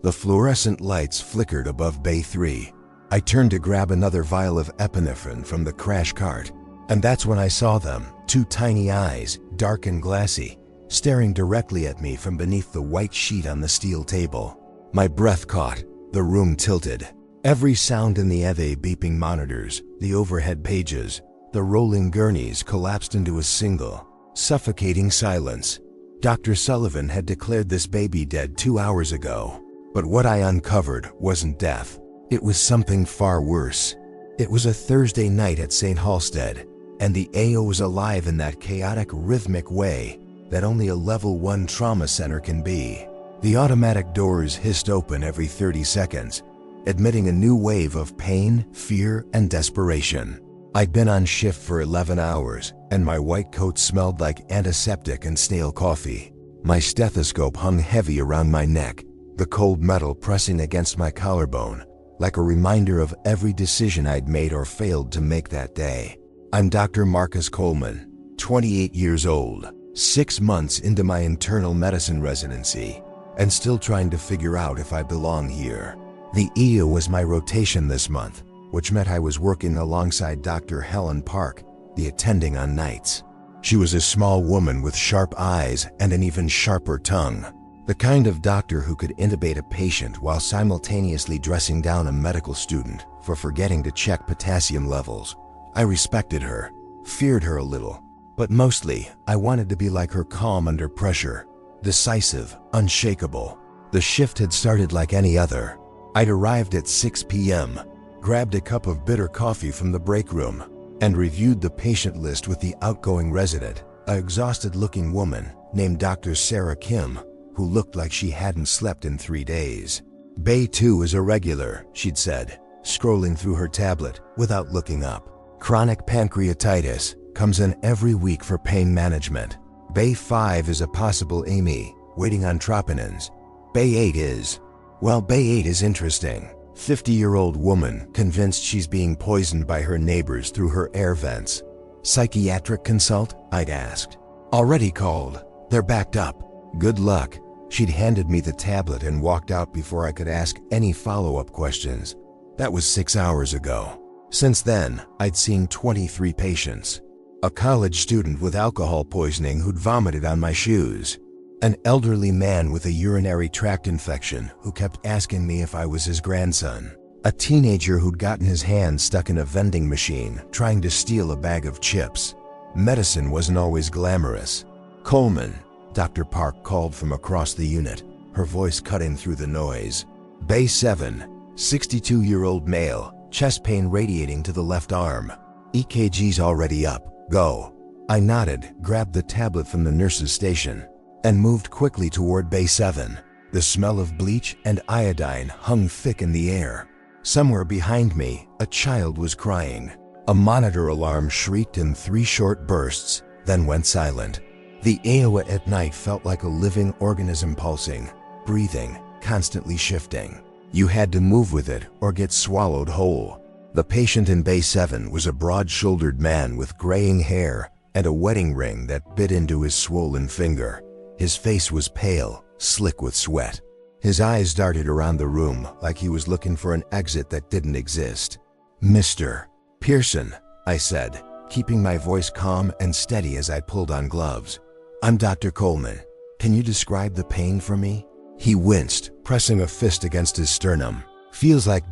The fluorescent lights flickered above Bay 3. I turned to grab another vial of epinephrine from the crash cart, and that's when I saw them, two tiny eyes, dark and glassy, staring directly at me from beneath the white sheet on the steel table. My breath caught, the room tilted. Every sound in the EVE beeping monitors, the overhead pages, the rolling gurneys collapsed into a single, suffocating silence. Dr. Sullivan had declared this baby dead 2 hours ago. But what I uncovered wasn't death. It was something far worse. It was a Thursday night at St. Halstead, and the AO was alive in that chaotic, rhythmic way that only a level 1 trauma center can be. The automatic doors hissed open every 30 seconds, admitting a new wave of pain, fear, and desperation. I'd been on shift for 11 hours, and my white coat smelled like antiseptic and stale coffee. My stethoscope hung heavy around my neck, the cold metal pressing against my collarbone, like a reminder of every decision I'd made or failed to make that day. I'm Dr. Marcus Coleman, 28 years old, 6 months into my internal medicine residency, and still trying to figure out if I belong here. The EO was my rotation this month, which meant I was working alongside Dr. Helen Park, the attending on nights. She was a small woman with sharp eyes and an even sharper tongue. The kind of doctor who could intubate a patient while simultaneously dressing down a medical student for forgetting to check potassium levels. I respected her, feared her a little, but mostly I wanted to be like her, calm under pressure, decisive, unshakable. The shift had started like any other. I'd arrived at 6 p.m., grabbed a cup of bitter coffee from the break room, and reviewed the patient list with the outgoing resident, an exhausted-looking woman named Dr. Sarah Kim, who looked like she hadn't slept in 3 days. Bay 2 is irregular, she'd said, scrolling through her tablet without looking up. Chronic pancreatitis, comes in every week for pain management. Bay 5 is a possible AMI, waiting on troponins. Bay 8 is, well, Bay 8 is interesting. 50-year-old woman convinced she's being poisoned by her neighbors through her air vents. Psychiatric consult? I'd asked. Already called. They're backed up. Good luck. She'd handed me the tablet and walked out before I could ask any follow-up questions. That was 6 hours ago. Since then, I'd seen 23 patients. A college student with alcohol poisoning who'd vomited on my shoes. An elderly man with a urinary tract infection who kept asking me if I was his grandson. A teenager who'd gotten his hand stuck in a vending machine trying to steal a bag of chips. Medicine wasn't always glamorous. Coleman, Dr. Park called from across the unit, her voice cutting through the noise. Bay 7, 62-year-old male, chest pain radiating to the left arm. EKG's already up. Go. I nodded, grabbed the tablet from the nurse's station, and moved quickly toward Bay 7. The smell of bleach and iodine hung thick in the air. Somewhere behind me, a child was crying. A monitor alarm shrieked in 3 short bursts, then went silent. The AOA at night felt like a living organism pulsing, breathing, constantly shifting. You had to move with it or get swallowed whole. The patient in Bay 7 was a broad-shouldered man with graying hair and a wedding ring that bit into his swollen finger. His face was pale, slick with sweat. His eyes darted around the room like he was looking for an exit that didn't exist. "Mr. Pearson," I said, keeping my voice calm and steady as I pulled on gloves. "I'm Dr. Coleman. Can you describe the pain for me?" He winced, pressing a fist against his sternum. "Feels like ...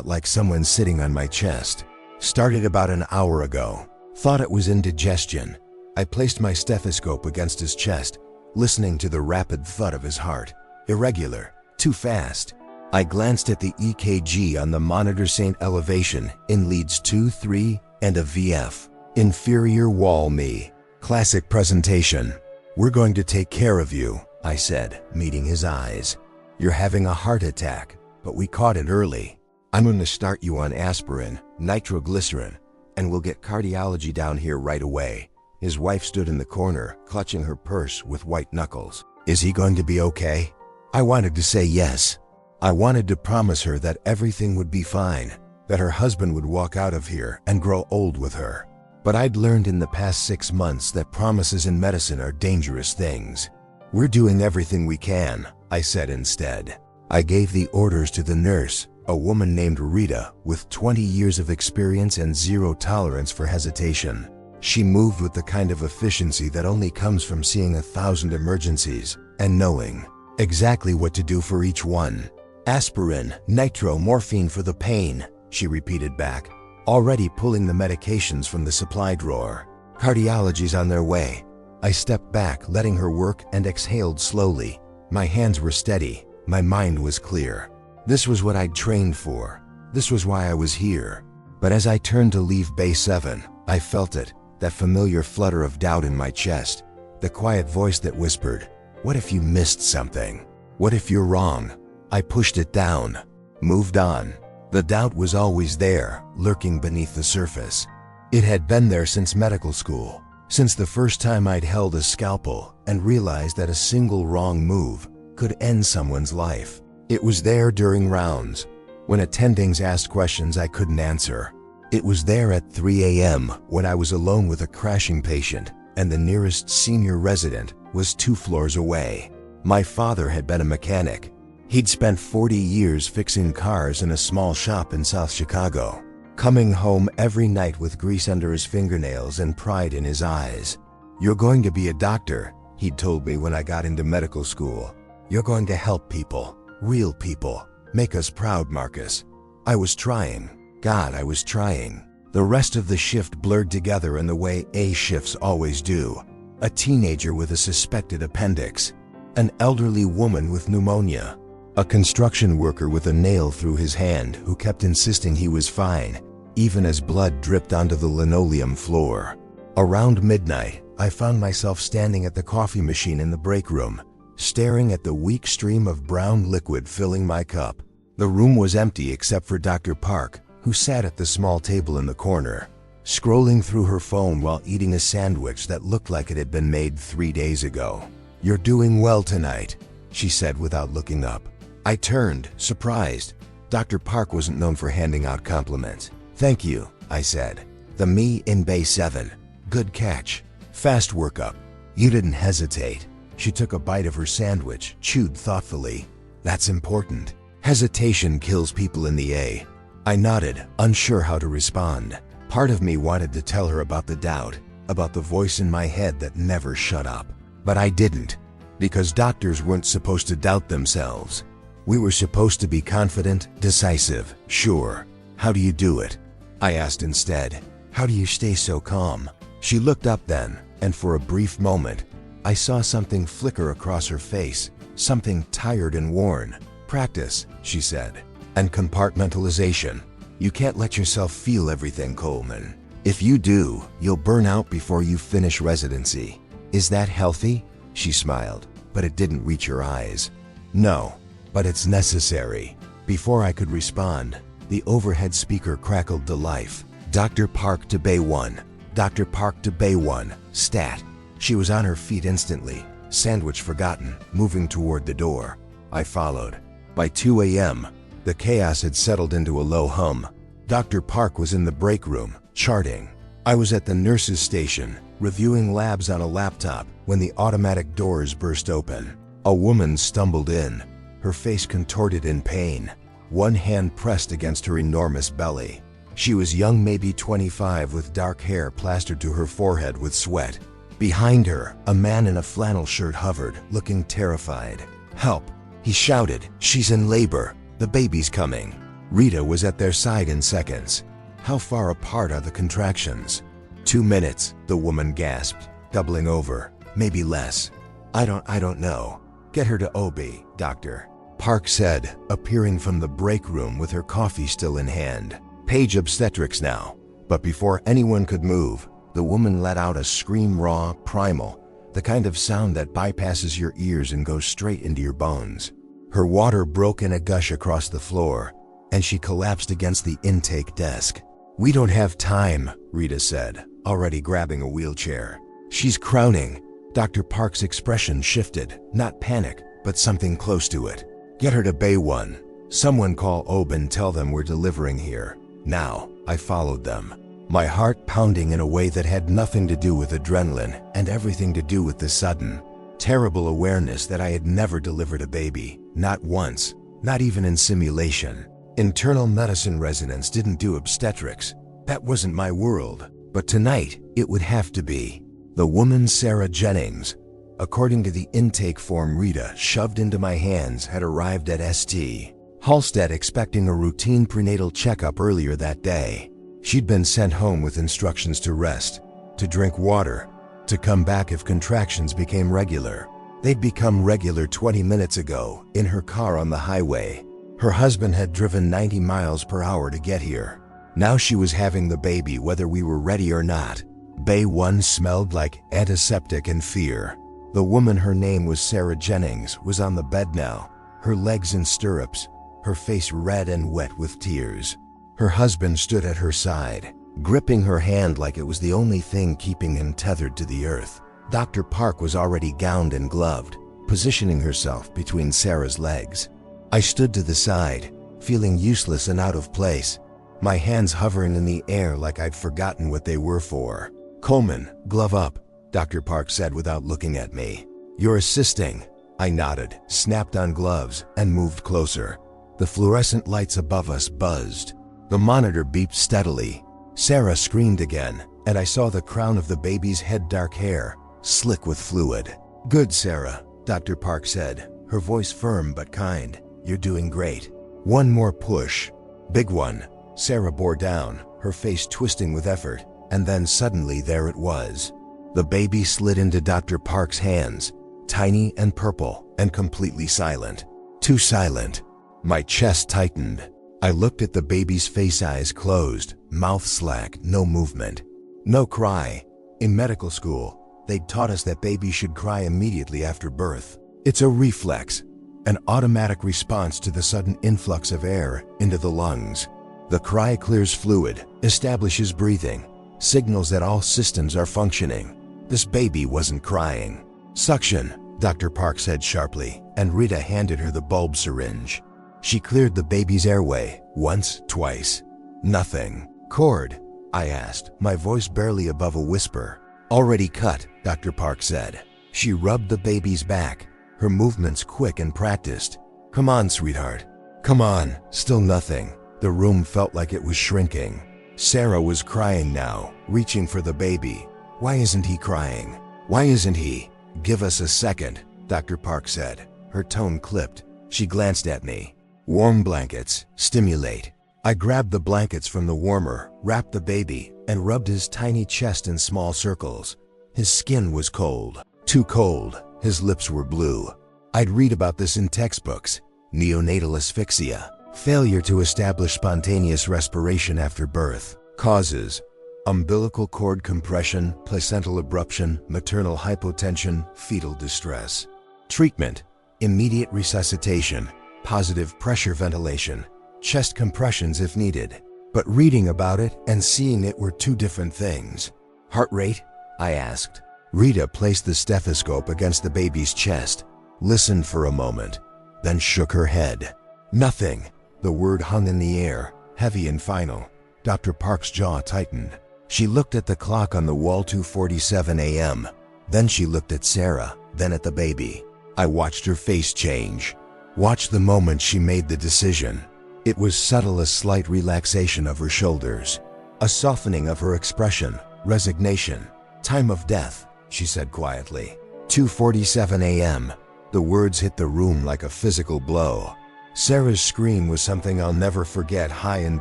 like someone sitting on my chest. Started about an hour ago. Thought it was indigestion." I placed my stethoscope against his chest, listening to the rapid thud of his heart. Irregular, too fast. I glanced at the EKG on the monitor. St. elevation in leads 2, 3, and a VF. Inferior wall me. Classic presentation. "We're going to take care of you," I said, meeting his eyes. "You're having a heart attack, but we caught it early. I'm going to start you on aspirin, nitroglycerin, and we'll get cardiology down here right away." His wife stood in the corner, clutching her purse with white knuckles. "Is he going to be okay?" I wanted to say yes. I wanted to promise her that everything would be fine, that her husband would walk out of here and grow old with her. But I'd learned in the past 6 months that promises in medicine are dangerous things. "We're doing everything we can," I said instead. I gave the orders to the nurse, a woman named Rita with 20 years of experience and zero tolerance for hesitation. She moved with the kind of efficiency that only comes from seeing 1,000 emergencies and knowing exactly what to do for each one. Aspirin, nitro, morphine for the pain, she repeated back, already pulling the medications from the supply drawer. Cardiology's on their way. I stepped back, letting her work, and exhaled slowly. My hands were steady. My mind was clear. This was what I'd trained for. This was why I was here. But as I turned to leave Bay 7, I felt it, that familiar flutter of doubt in my chest, the quiet voice that whispered, "What if you missed something? What if you're wrong?" I pushed it down, moved on. The doubt was always there, lurking beneath the surface. It had been there since medical school, since the first time I'd held a scalpel and realized that a single wrong move could end someone's life. It was there during rounds, when attendings asked questions I couldn't answer. It was there at 3 a.m. when I was alone with a crashing patient and the nearest senior resident was 2 floors away. My father had been a mechanic. He'd spent 40 years fixing cars in a small shop in South Chicago, coming home every night with grease under his fingernails and pride in his eyes. "You're going to be a doctor," he'd told me when I got into medical school. "You're going to help people, real people. Make us proud, Marcus." I was trying. God, I was trying. The rest of the shift blurred together in the way A shifts always do. A teenager with a suspected appendix. An elderly woman with pneumonia. A construction worker with a nail through his hand who kept insisting he was fine, even as blood dripped onto the linoleum floor. Around midnight, I found myself standing at the coffee machine in the break room, staring at the weak stream of brown liquid filling my cup. The room was empty except for Dr. Park, who sat at the small table in the corner, scrolling through her phone while eating a sandwich that looked like it had been made 3 days ago. "You're doing well tonight," she said without looking up. I turned, surprised. Dr. Park wasn't known for handing out compliments. "Thank you," I said. "The me in Bay 7. Good catch. Fast workup." "You didn't hesitate." She took a bite of her sandwich, chewed thoughtfully. "That's important. Hesitation kills people in the A." I nodded, unsure how to respond. Part of me wanted to tell her about the doubt, about the voice in my head that never shut up. But I didn't, because doctors weren't supposed to doubt themselves. We were supposed to be confident, decisive, sure. "How do you do it?" I asked instead. "How do you stay so calm?" She looked up then, and for a brief moment, I saw something flicker across her face, something tired and worn. "Practice," she said. "And compartmentalization. You can't let yourself feel everything, Coleman. If you do, you'll burn out before you finish residency." "Is that healthy?" She smiled, but it didn't reach her eyes. "No, but it's necessary." Before I could respond, the overhead speaker crackled to life. "Dr. Park to Bay 1. Dr. Park to Bay 1. Stat." She was on her feet instantly, sandwich forgotten, moving toward the door. I followed. By 2 a.m., the chaos had settled into a low hum. Dr. Park was in the break room, charting. I was at the nurse's station, reviewing labs on a laptop, when the automatic doors burst open. A woman stumbled in, her face contorted in pain, one hand pressed against her enormous belly. She was young, maybe 25, with dark hair plastered to her forehead with sweat. Behind her, a man in a flannel shirt hovered, looking terrified. "Help!" he shouted. "She's in labor. The baby's coming." Rita was at their side in seconds. "How far apart are the contractions?" 2 minutes, the woman gasped, doubling over. "Maybe less." I don't know. Get her to OB, doctor," Park said, appearing from the break room with her coffee still in hand. "Page obstetrics now." But before anyone could move, the woman let out a scream, raw, primal, the kind of sound that bypasses your ears and goes straight into your bones. Her water broke in a gush across the floor, and she collapsed against the intake desk. "We don't have time," Rita said, already grabbing a wheelchair. "She's crowning." Dr. Park's expression shifted, not panic, but something close to it. "Get her to Bay 1. Someone call OB and tell them we're delivering here. Now." I followed them, my heart pounding in a way that had nothing to do with adrenaline and everything to do with the sudden, terrible awareness that I had never delivered a baby, not once, not even in simulation. Internal medicine residents didn't do obstetrics. That wasn't my world. But tonight, it would have to be. The woman Sarah Jennings, according to the intake form Rita shoved into my hands, had arrived at St. Halstead expecting a routine prenatal checkup earlier that day. She'd been sent home with instructions to rest, to drink water, to come back if contractions became regular. They'd become regular 20 minutes ago in her car on the highway. Her husband had driven 90 miles per hour to get here. Now she was having the baby whether we were ready or not. Bay 1 smelled like antiseptic and fear. The woman, her name was Sarah Jennings, was on the bed now, her legs in stirrups, her face red and wet with tears. Her husband stood at her side, gripping her hand like it was the only thing keeping him tethered to the earth. Dr. Park was already gowned and gloved, positioning herself between Sarah's legs. I stood to the side, feeling useless and out of place, my hands hovering in the air like I'd forgotten what they were for. "Coleman, glove up," Dr. Park said without looking at me. "You're assisting." I nodded, snapped on gloves, and moved closer. The fluorescent lights above us buzzed. The monitor beeped steadily. Sarah screamed again, and I saw the crown of the baby's head, dark hair, slick with fluid. "Good, Sarah," Dr. Park said, her voice firm but kind. "You're doing great. One more push." "Big one." Sarah bore down, her face twisting with effort, and then suddenly there it was. The baby slid into Dr. Park's hands, tiny and purple and completely silent. Too silent. My chest tightened. I looked at the baby's face, eyes closed, mouth slack, no movement. No cry. In medical school, they'd taught us that babies should cry immediately after birth. It's a reflex, an automatic response to the sudden influx of air into the lungs. The cry clears fluid, establishes breathing, signals that all systems are functioning. This baby wasn't crying. "Suction," Dr. Park said sharply, and Rita handed her the bulb syringe. She cleared the baby's airway, once, twice. Nothing. "Cord?" I asked, my voice barely above a whisper. "Already cut," Dr. Park said. She rubbed the baby's back, her movements quick and practiced. "Come on, sweetheart. Come on." Still nothing. The room felt like it was shrinking. Sarah was crying now, reaching for the baby. "Why isn't he crying? Why isn't he?" "Give us a second," Dr. Park said. Her tone clipped. She glanced at me. "Warm blankets. Stimulate." I grabbed the blankets from the warmer, wrapped the baby, and rubbed his tiny chest in small circles. His skin was cold. Too cold. His lips were blue. I'd read about this in textbooks. Neonatal asphyxia. Failure to establish spontaneous respiration after birth. Causes: umbilical cord compression, placental abruption, maternal hypotension, fetal distress. Treatment: immediate resuscitation, positive pressure ventilation, chest compressions if needed. But reading about it and seeing it were two different things. "Heart rate?" I asked. Rita placed the stethoscope against the baby's chest, listened for a moment, then shook her head. "Nothing." The word hung in the air, heavy and final. Dr. Park's jaw tightened. She looked at the clock on the wall, 2:47 a.m. Then she looked at Sarah, then at the baby. I watched her face change. Watched the moment she made the decision. It was subtle, a slight relaxation of her shoulders, a softening of her expression, resignation. "Time of death," she said quietly. 2:47 a.m. The words hit the room like a physical blow. Sarah's scream was something I'll never forget, high and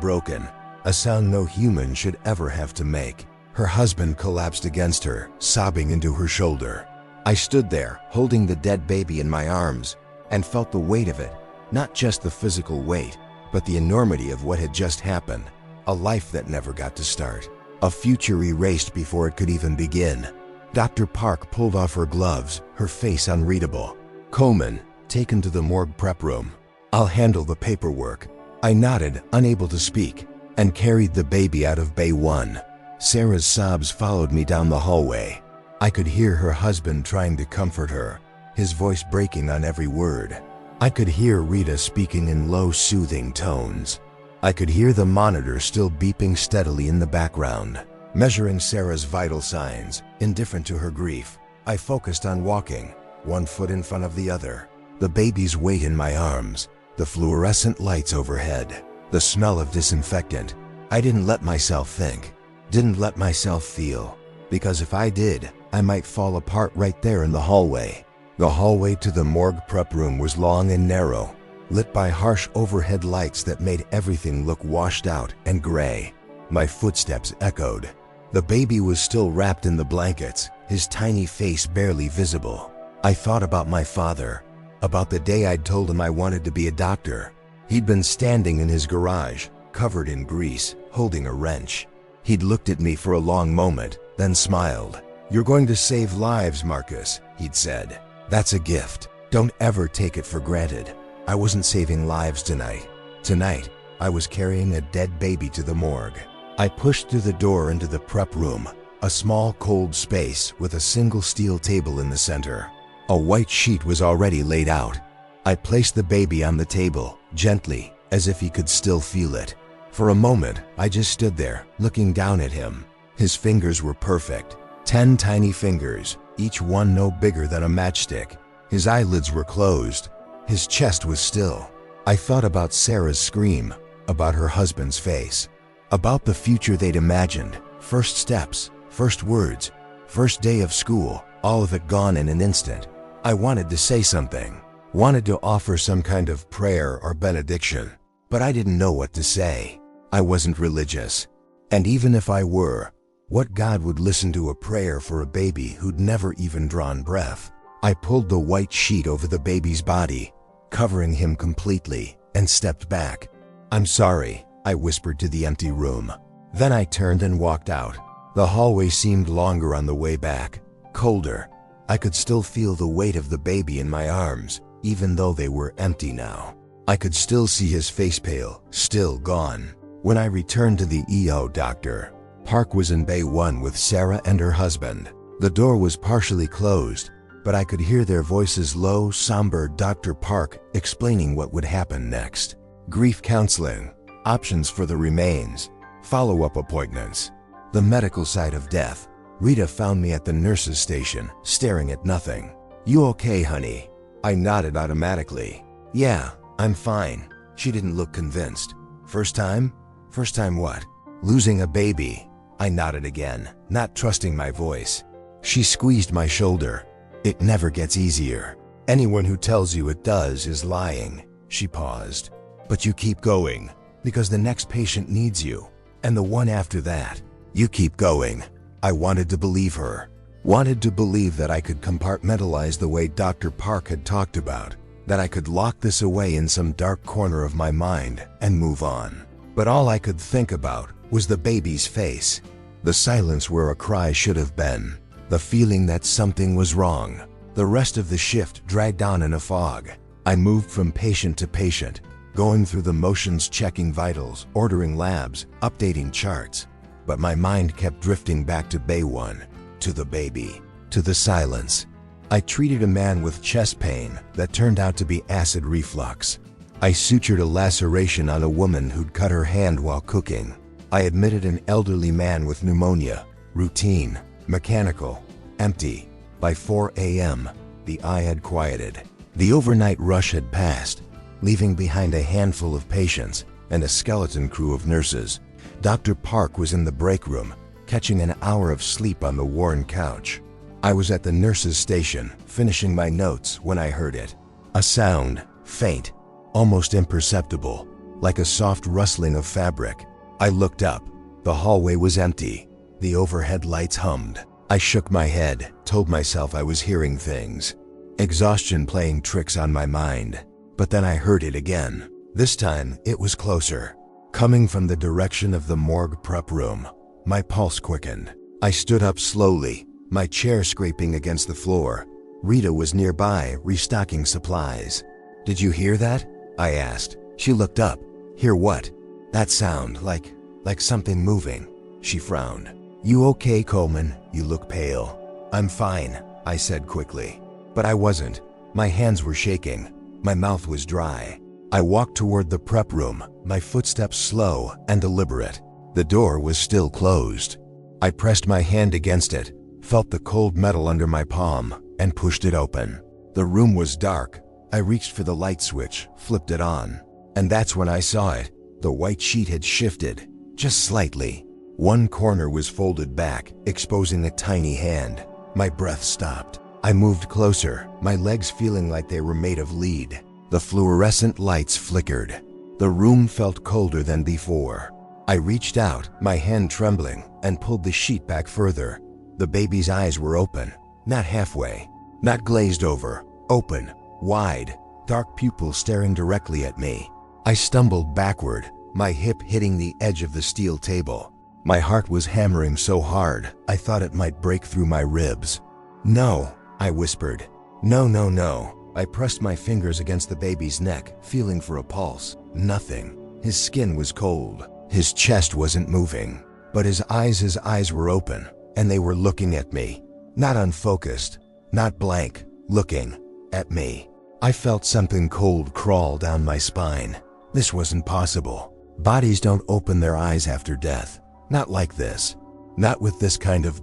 broken, a sound no human should ever have to make. Her husband collapsed against her, sobbing into her shoulder. I stood there, holding the dead baby in my arms, and felt the weight of it, not just the physical weight, but the enormity of what had just happened. A life that never got to start. A future erased before it could even begin. Dr. Park pulled off her gloves, her face unreadable. "Coleman, take him to the morgue prep room. I'll handle the paperwork." I nodded, unable to speak, and carried the baby out of Bay 1. Sarah's sobs followed me down the hallway. I could hear her husband trying to comfort her, his voice breaking on every word. I could hear Rita speaking in low, soothing tones. I could hear the monitor still beeping steadily in the background, measuring Sarah's vital signs. Indifferent to her grief, I focused on walking, one foot in front of the other, the baby's weight in my arms, the fluorescent lights overhead, the smell of disinfectant. I didn't let myself think, didn't let myself feel, because if I did, I might fall apart right there in the hallway. The hallway to the morgue prep room was long and narrow, lit by harsh overhead lights that made everything look washed out and gray. My footsteps echoed. The baby was still wrapped in the blankets, his tiny face barely visible. I thought about my father, about the day I'd told him I wanted to be a doctor. He'd been standing in his garage, covered in grease, holding a wrench. He'd looked at me for a long moment, then smiled. "You're going to save lives, Marcus," he'd said. "That's a gift. Don't ever take it for granted." I wasn't saving lives tonight. Tonight, I was carrying a dead baby to the morgue. I pushed through the door into the prep room, a small cold space with a single steel table in the center. A white sheet was already laid out. I placed the baby on the table, gently, as if he could still feel it. For a moment, I just stood there, looking down at him. His fingers were perfect. 10 tiny fingers, each one no bigger than a matchstick. His eyelids were closed. His chest was still. I thought about Sarah's scream, about her husband's face, about the future they'd imagined, first steps, first words, first day of school, all of it gone in an instant. I wanted to say something, wanted to offer some kind of prayer or benediction, but I didn't know what to say. I wasn't religious. And even if I were, what God would listen to a prayer for a baby who'd never even drawn breath? I pulled the white sheet over the baby's body, covering him completely, and stepped back. "I'm sorry," I whispered to the empty room. Then I turned and walked out. The hallway seemed longer on the way back, colder. I could still feel the weight of the baby in my arms, even though they were empty now. I could still see his face pale, still gone. When I returned to the EO doctor, Park was in Bay 1 with Sarah and her husband. The door was partially closed, but I could hear their voices low, somber. Dr. Park explaining what would happen next. Grief counseling, options for the remains, follow-up appointments, the medical side of death. Rita found me at the nurse's station, staring at nothing. "You okay, honey?" I nodded automatically. "Yeah, I'm fine." She didn't look convinced. "First time?" "First time what?" "Losing a baby." I nodded again, not trusting my voice. She squeezed my shoulder. "It never gets easier. Anyone who tells you it does is lying." She paused. "But you keep going, because the next patient needs you, and the one after that. You keep going." I wanted to believe her. Wanted to believe that I could compartmentalize the way Dr. Park had talked about, that I could lock this away in some dark corner of my mind and move on. But all I could think about was the baby's face, the silence where a cry should have been, the feeling that something was wrong. The rest of the shift dragged on in a fog. I moved from patient to patient, going through the motions, checking vitals, ordering labs, updating charts. But my mind kept drifting back to Bay 1, to the baby, to the silence. I treated a man with chest pain that turned out to be acid reflux. I sutured a laceration on a woman who'd cut her hand while cooking. I admitted an elderly man with pneumonia, routine, mechanical, empty. By 4 a.m., the eye had quieted. The overnight rush had passed, leaving behind a handful of patients and a skeleton crew of nurses. Dr. Park was in the break room, catching an hour of sleep on the worn couch. I was at the nurse's station, finishing my notes, when I heard it. A sound, faint, almost imperceptible, like a soft rustling of fabric. I looked up. The hallway was empty. The overhead lights hummed. I shook my head, told myself I was hearing things. Exhaustion playing tricks on my mind. But then I heard it again. This time, it was closer. Coming from the direction of the morgue prep room. My pulse quickened. I stood up slowly, my chair scraping against the floor. Rita was nearby, restocking supplies. "Did you hear that?" I asked. She looked up. "Hear what?" "That sound, like something moving." She frowned. "You okay, Coleman? You look pale." "I'm fine," I said quickly. But I wasn't. My hands were shaking. My mouth was dry. I walked toward the prep room, my footsteps slow and deliberate. The door was still closed. I pressed my hand against it, felt the cold metal under my palm, and pushed it open. The room was dark, I reached for the light switch, flipped it on. And that's when I saw it. The white sheet had shifted, just slightly. One corner was folded back, exposing a tiny hand. My breath stopped. I moved closer, my legs feeling like they were made of lead. The fluorescent lights flickered. The room felt colder than before. I reached out, my hand trembling, and pulled the sheet back further. The baby's eyes were open, not halfway, not glazed over, open, wide, dark pupils staring directly at me. I stumbled backward, my hip hitting the edge of the steel table. My heart was hammering so hard, I thought it might break through my ribs. "No," I whispered. "No, no, no." I pressed my fingers against the baby's neck, feeling for a pulse. Nothing. His skin was cold. His chest wasn't moving. But his eyes were open, and they were looking at me. Not unfocused, not blank, looking at me. I felt something cold crawl down my spine. This wasn't possible. Bodies don't open their eyes after death. Not like this. Not with this kind of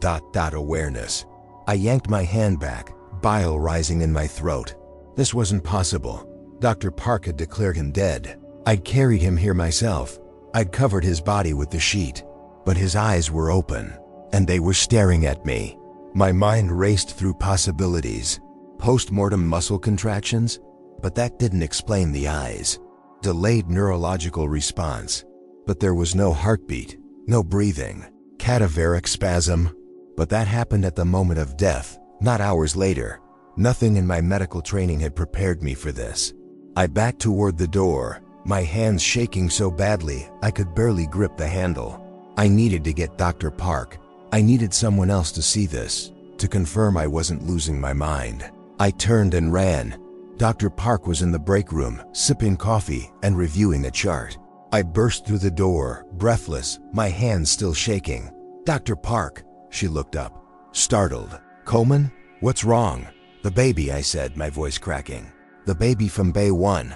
awareness. I yanked my hand back, bile rising in my throat. This wasn't possible. Dr. Park had declared him dead. I'd carried him here myself. I'd covered his body with the sheet. But his eyes were open, and they were staring at me. My mind raced through possibilities. Post-mortem muscle contractions? But that didn't explain the eyes. Delayed neurological response. But there was no heartbeat, no breathing. Cadaveric spasm. But that happened at the moment of death, not hours later. Nothing in my medical training had prepared me for this. I backed toward the door, my hands shaking so badly I could barely grip the handle. I needed to get Dr. Park. I needed someone else to see this, to confirm I wasn't losing my mind. I turned and ran. Dr. Park was in the break room, sipping coffee and reviewing a chart. I burst through the door, breathless, my hands still shaking. "Dr. Park," she looked up, startled. "Coleman? What's wrong?" "The baby," I said, my voice cracking. "The baby from Bay 1.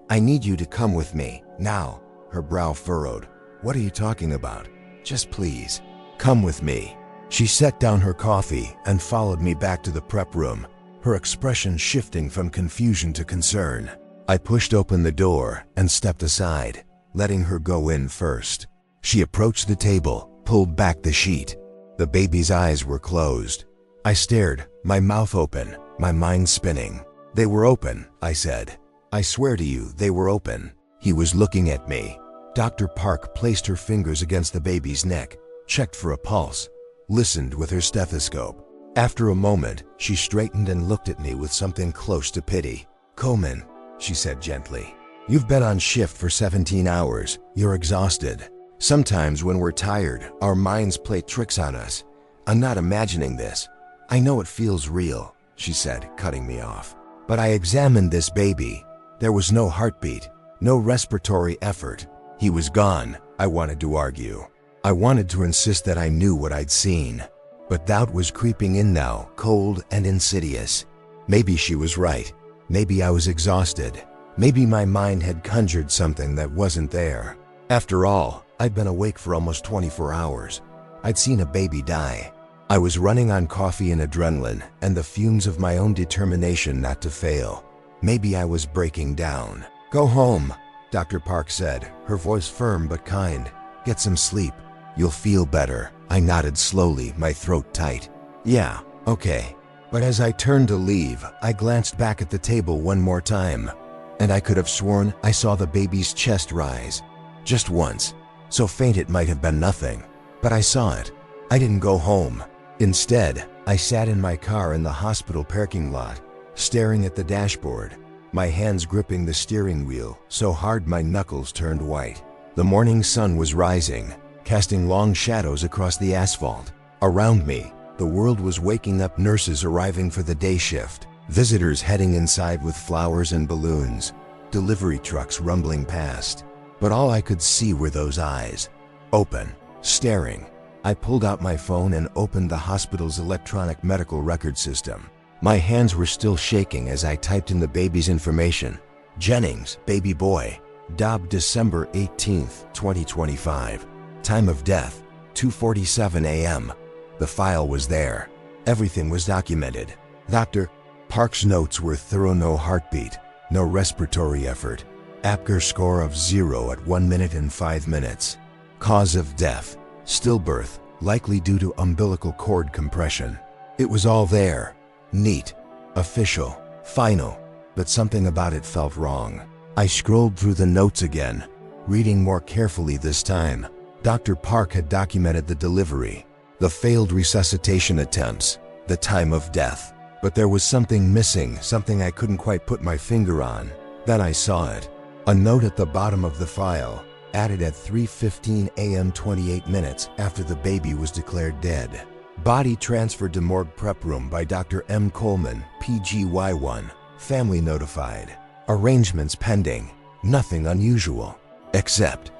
I need you to come with me, now." Her brow furrowed. "What are you talking about? Just please, come with me." She set down her coffee and followed me back to the prep room, her expression shifting from confusion to concern. I pushed open the door and stepped aside, letting her go in first. She approached the table, pulled back the sheet. The baby's eyes were closed. I stared, my mouth open, my mind spinning. "They were open," I said. "I swear to you, they were open." He was looking at me. Dr. Park placed her fingers against the baby's neck, checked for a pulse, listened with her stethoscope. After a moment, she straightened and looked at me with something close to pity. "Coleman," she said gently, "you've been on shift for 17 hours. You're exhausted. Sometimes when we're tired, our minds play tricks on us. I'm not imagining this. I know it feels real," she said, cutting me off. "But I examined this baby. There was no heartbeat, no respiratory effort. He was gone." I wanted to argue. I wanted to insist that I knew what I'd seen. But doubt was creeping in now, cold and insidious. Maybe she was right. Maybe I was exhausted. Maybe my mind had conjured something that wasn't there. After all, I'd been awake for almost 24 hours. I'd seen a baby die. I was running on coffee and adrenaline and the fumes of my own determination not to fail. Maybe I was breaking down. "Go home," Dr. Park said, her voice firm but kind. "Get some sleep. You'll feel better." I nodded slowly, my throat tight. "Yeah, okay." But as I turned to leave, I glanced back at the table one more time, and I could have sworn I saw the baby's chest rise. Just once, so faint it might have been nothing. But I saw it. I didn't go home. Instead, I sat in my car in the hospital parking lot, staring at the dashboard, my hands gripping the steering wheel so hard my knuckles turned white. The morning sun was rising, casting long shadows across the asphalt. Around me, the world was waking up, nurses arriving for the day shift, visitors heading inside with flowers and balloons, delivery trucks rumbling past. But all I could see were those eyes, open, staring. I pulled out my phone and opened the hospital's electronic medical record system. My hands were still shaking as I typed in the baby's information. Jennings, baby boy, Dobb, December 18th, 2025. Time of death, 2:47 a.m. The file was there. Everything was documented. Dr. Park's notes were thorough: no heartbeat, no respiratory effort, Apgar score of 0 at 1 minute and 5 minutes. Cause of death, stillbirth, likely due to umbilical cord compression. It was all there. Neat, official, final, but something about it felt wrong. I scrolled through the notes again, reading more carefully this time. Dr. Park had documented the delivery, the failed resuscitation attempts, the time of death. But there was something missing, something I couldn't quite put my finger on. Then I saw it. A note at the bottom of the file, added at 3:15 a.m. 28 minutes after the baby was declared dead. Body transferred to morgue prep room by Dr. M. Coleman, PGY1. Family notified. Arrangements pending. Nothing unusual. Except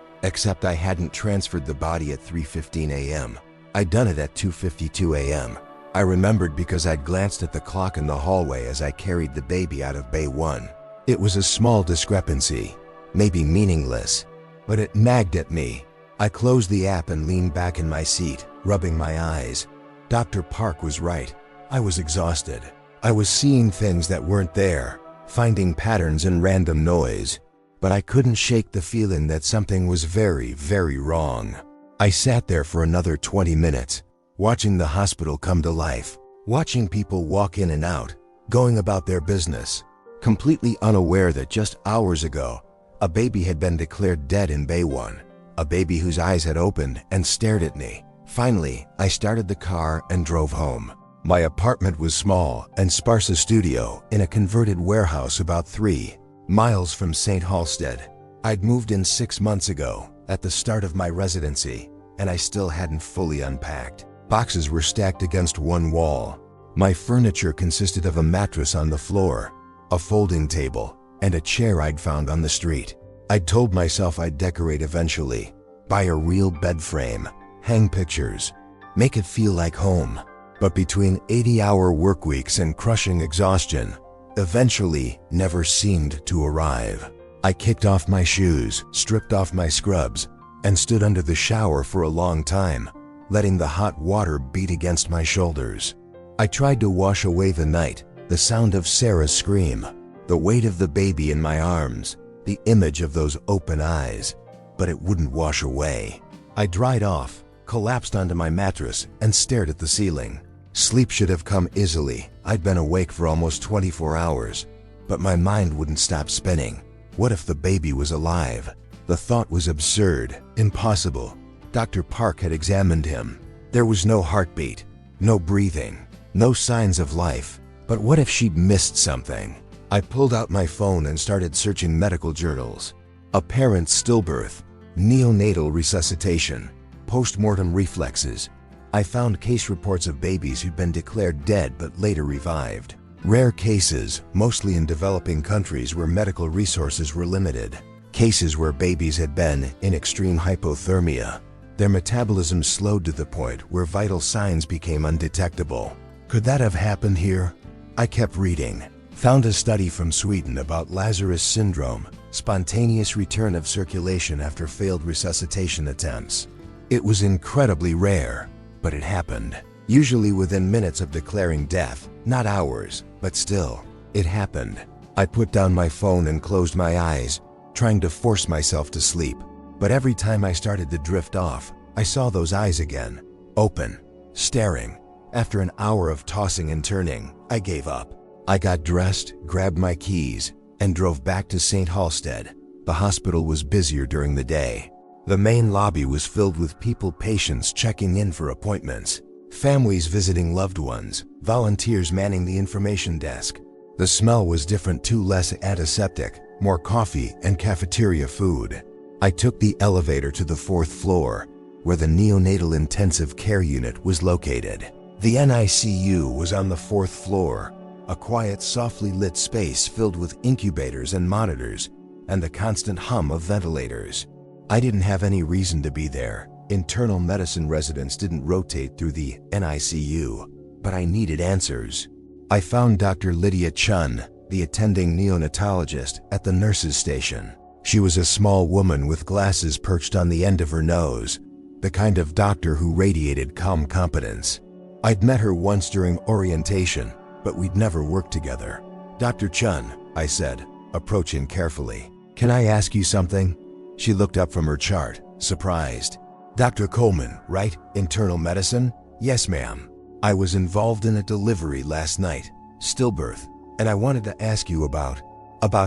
I hadn't transferred the body at 3:15 a.m. I'd done it at 2:52 a.m. I remembered because I'd glanced at the clock in the hallway as I carried the baby out of Bay 1. It was a small discrepancy, maybe meaningless, but it nagged at me. I closed the app and leaned back in my seat, rubbing my eyes. Dr. Park was right. I was exhausted. I was seeing things that weren't there, finding patterns in random noise, but I couldn't shake the feeling that something was very, very wrong. I sat there for another 20 minutes, watching the hospital come to life, watching people walk in and out, going about their business, completely unaware that just hours ago, a baby had been declared dead in Bay 1, a baby whose eyes had opened and stared at me. Finally, I started the car and drove home. My apartment was small and sparse, a studio in a converted warehouse about 3 miles from St. Halstead. I'd moved in 6 months ago, at the start of my residency, and I still hadn't fully unpacked. Boxes were stacked against one wall. My furniture consisted of a mattress on the floor, a folding table, and a chair I'd found on the street. I'd told myself I'd decorate eventually, buy a real bed frame, hang pictures, make it feel like home. But between 80-hour work weeks and crushing exhaustion, eventually never seemed to arrive. I kicked off my shoes, stripped off my scrubs, and stood under the shower for a long time, letting the hot water beat against my shoulders. I tried to wash away the night, the sound of Sarah's scream, the weight of the baby in my arms, the image of those open eyes, but it wouldn't wash away. I dried off, collapsed onto my mattress, and stared at the ceiling. Sleep should have come easily. I'd been awake for almost 24 hours, but my mind wouldn't stop spinning. What if the baby was alive? The thought was absurd, impossible. Dr. Park had examined him. There was no heartbeat, no breathing, no signs of life. But what if she'd missed something? I pulled out my phone and started searching medical journals. Apparent stillbirth, neonatal resuscitation, post-mortem reflexes. I found case reports of babies who'd been declared dead but later revived. Rare cases, mostly in developing countries where medical resources were limited. Cases where babies had been in extreme hypothermia. Their metabolism slowed to the point where vital signs became undetectable. Could that have happened here? I kept reading. Found a study from Sweden about Lazarus syndrome, spontaneous return of circulation after failed resuscitation attempts. It was incredibly rare, but it happened. Usually within minutes of declaring death, not hours, but still, it happened. I put down my phone and closed my eyes, trying to force myself to sleep. But every time I started to drift off, I saw those eyes again, open, staring. After an hour of tossing and turning, I gave up. I got dressed, grabbed my keys, and drove back to St. Halstead. The hospital was busier during the day. The main lobby was filled with patients checking in for appointments, families visiting loved ones, volunteers manning the information desk. The smell was different too, less antiseptic, more coffee and cafeteria food. I took the elevator to the 4th floor, where the neonatal intensive care unit was located. The NICU was on the 4th floor, a quiet, softly lit space filled with incubators and monitors, and the constant hum of ventilators. I didn't have any reason to be there. Internal medicine residents didn't rotate through the NICU, but I needed answers. I found Dr. Lydia Chun, the attending neonatologist, at the nurses' station. She was a small woman with glasses perched on the end of her nose, the kind of doctor who radiated calm competence. I'd met her once during orientation, but we'd never worked together. Dr. Chun, I said, approaching carefully. Can I ask you something? She looked up from her chart, surprised. Dr. Coleman, right? Internal medicine? Yes, ma'am. I was involved in a delivery last night, stillbirth, and I wanted to ask you about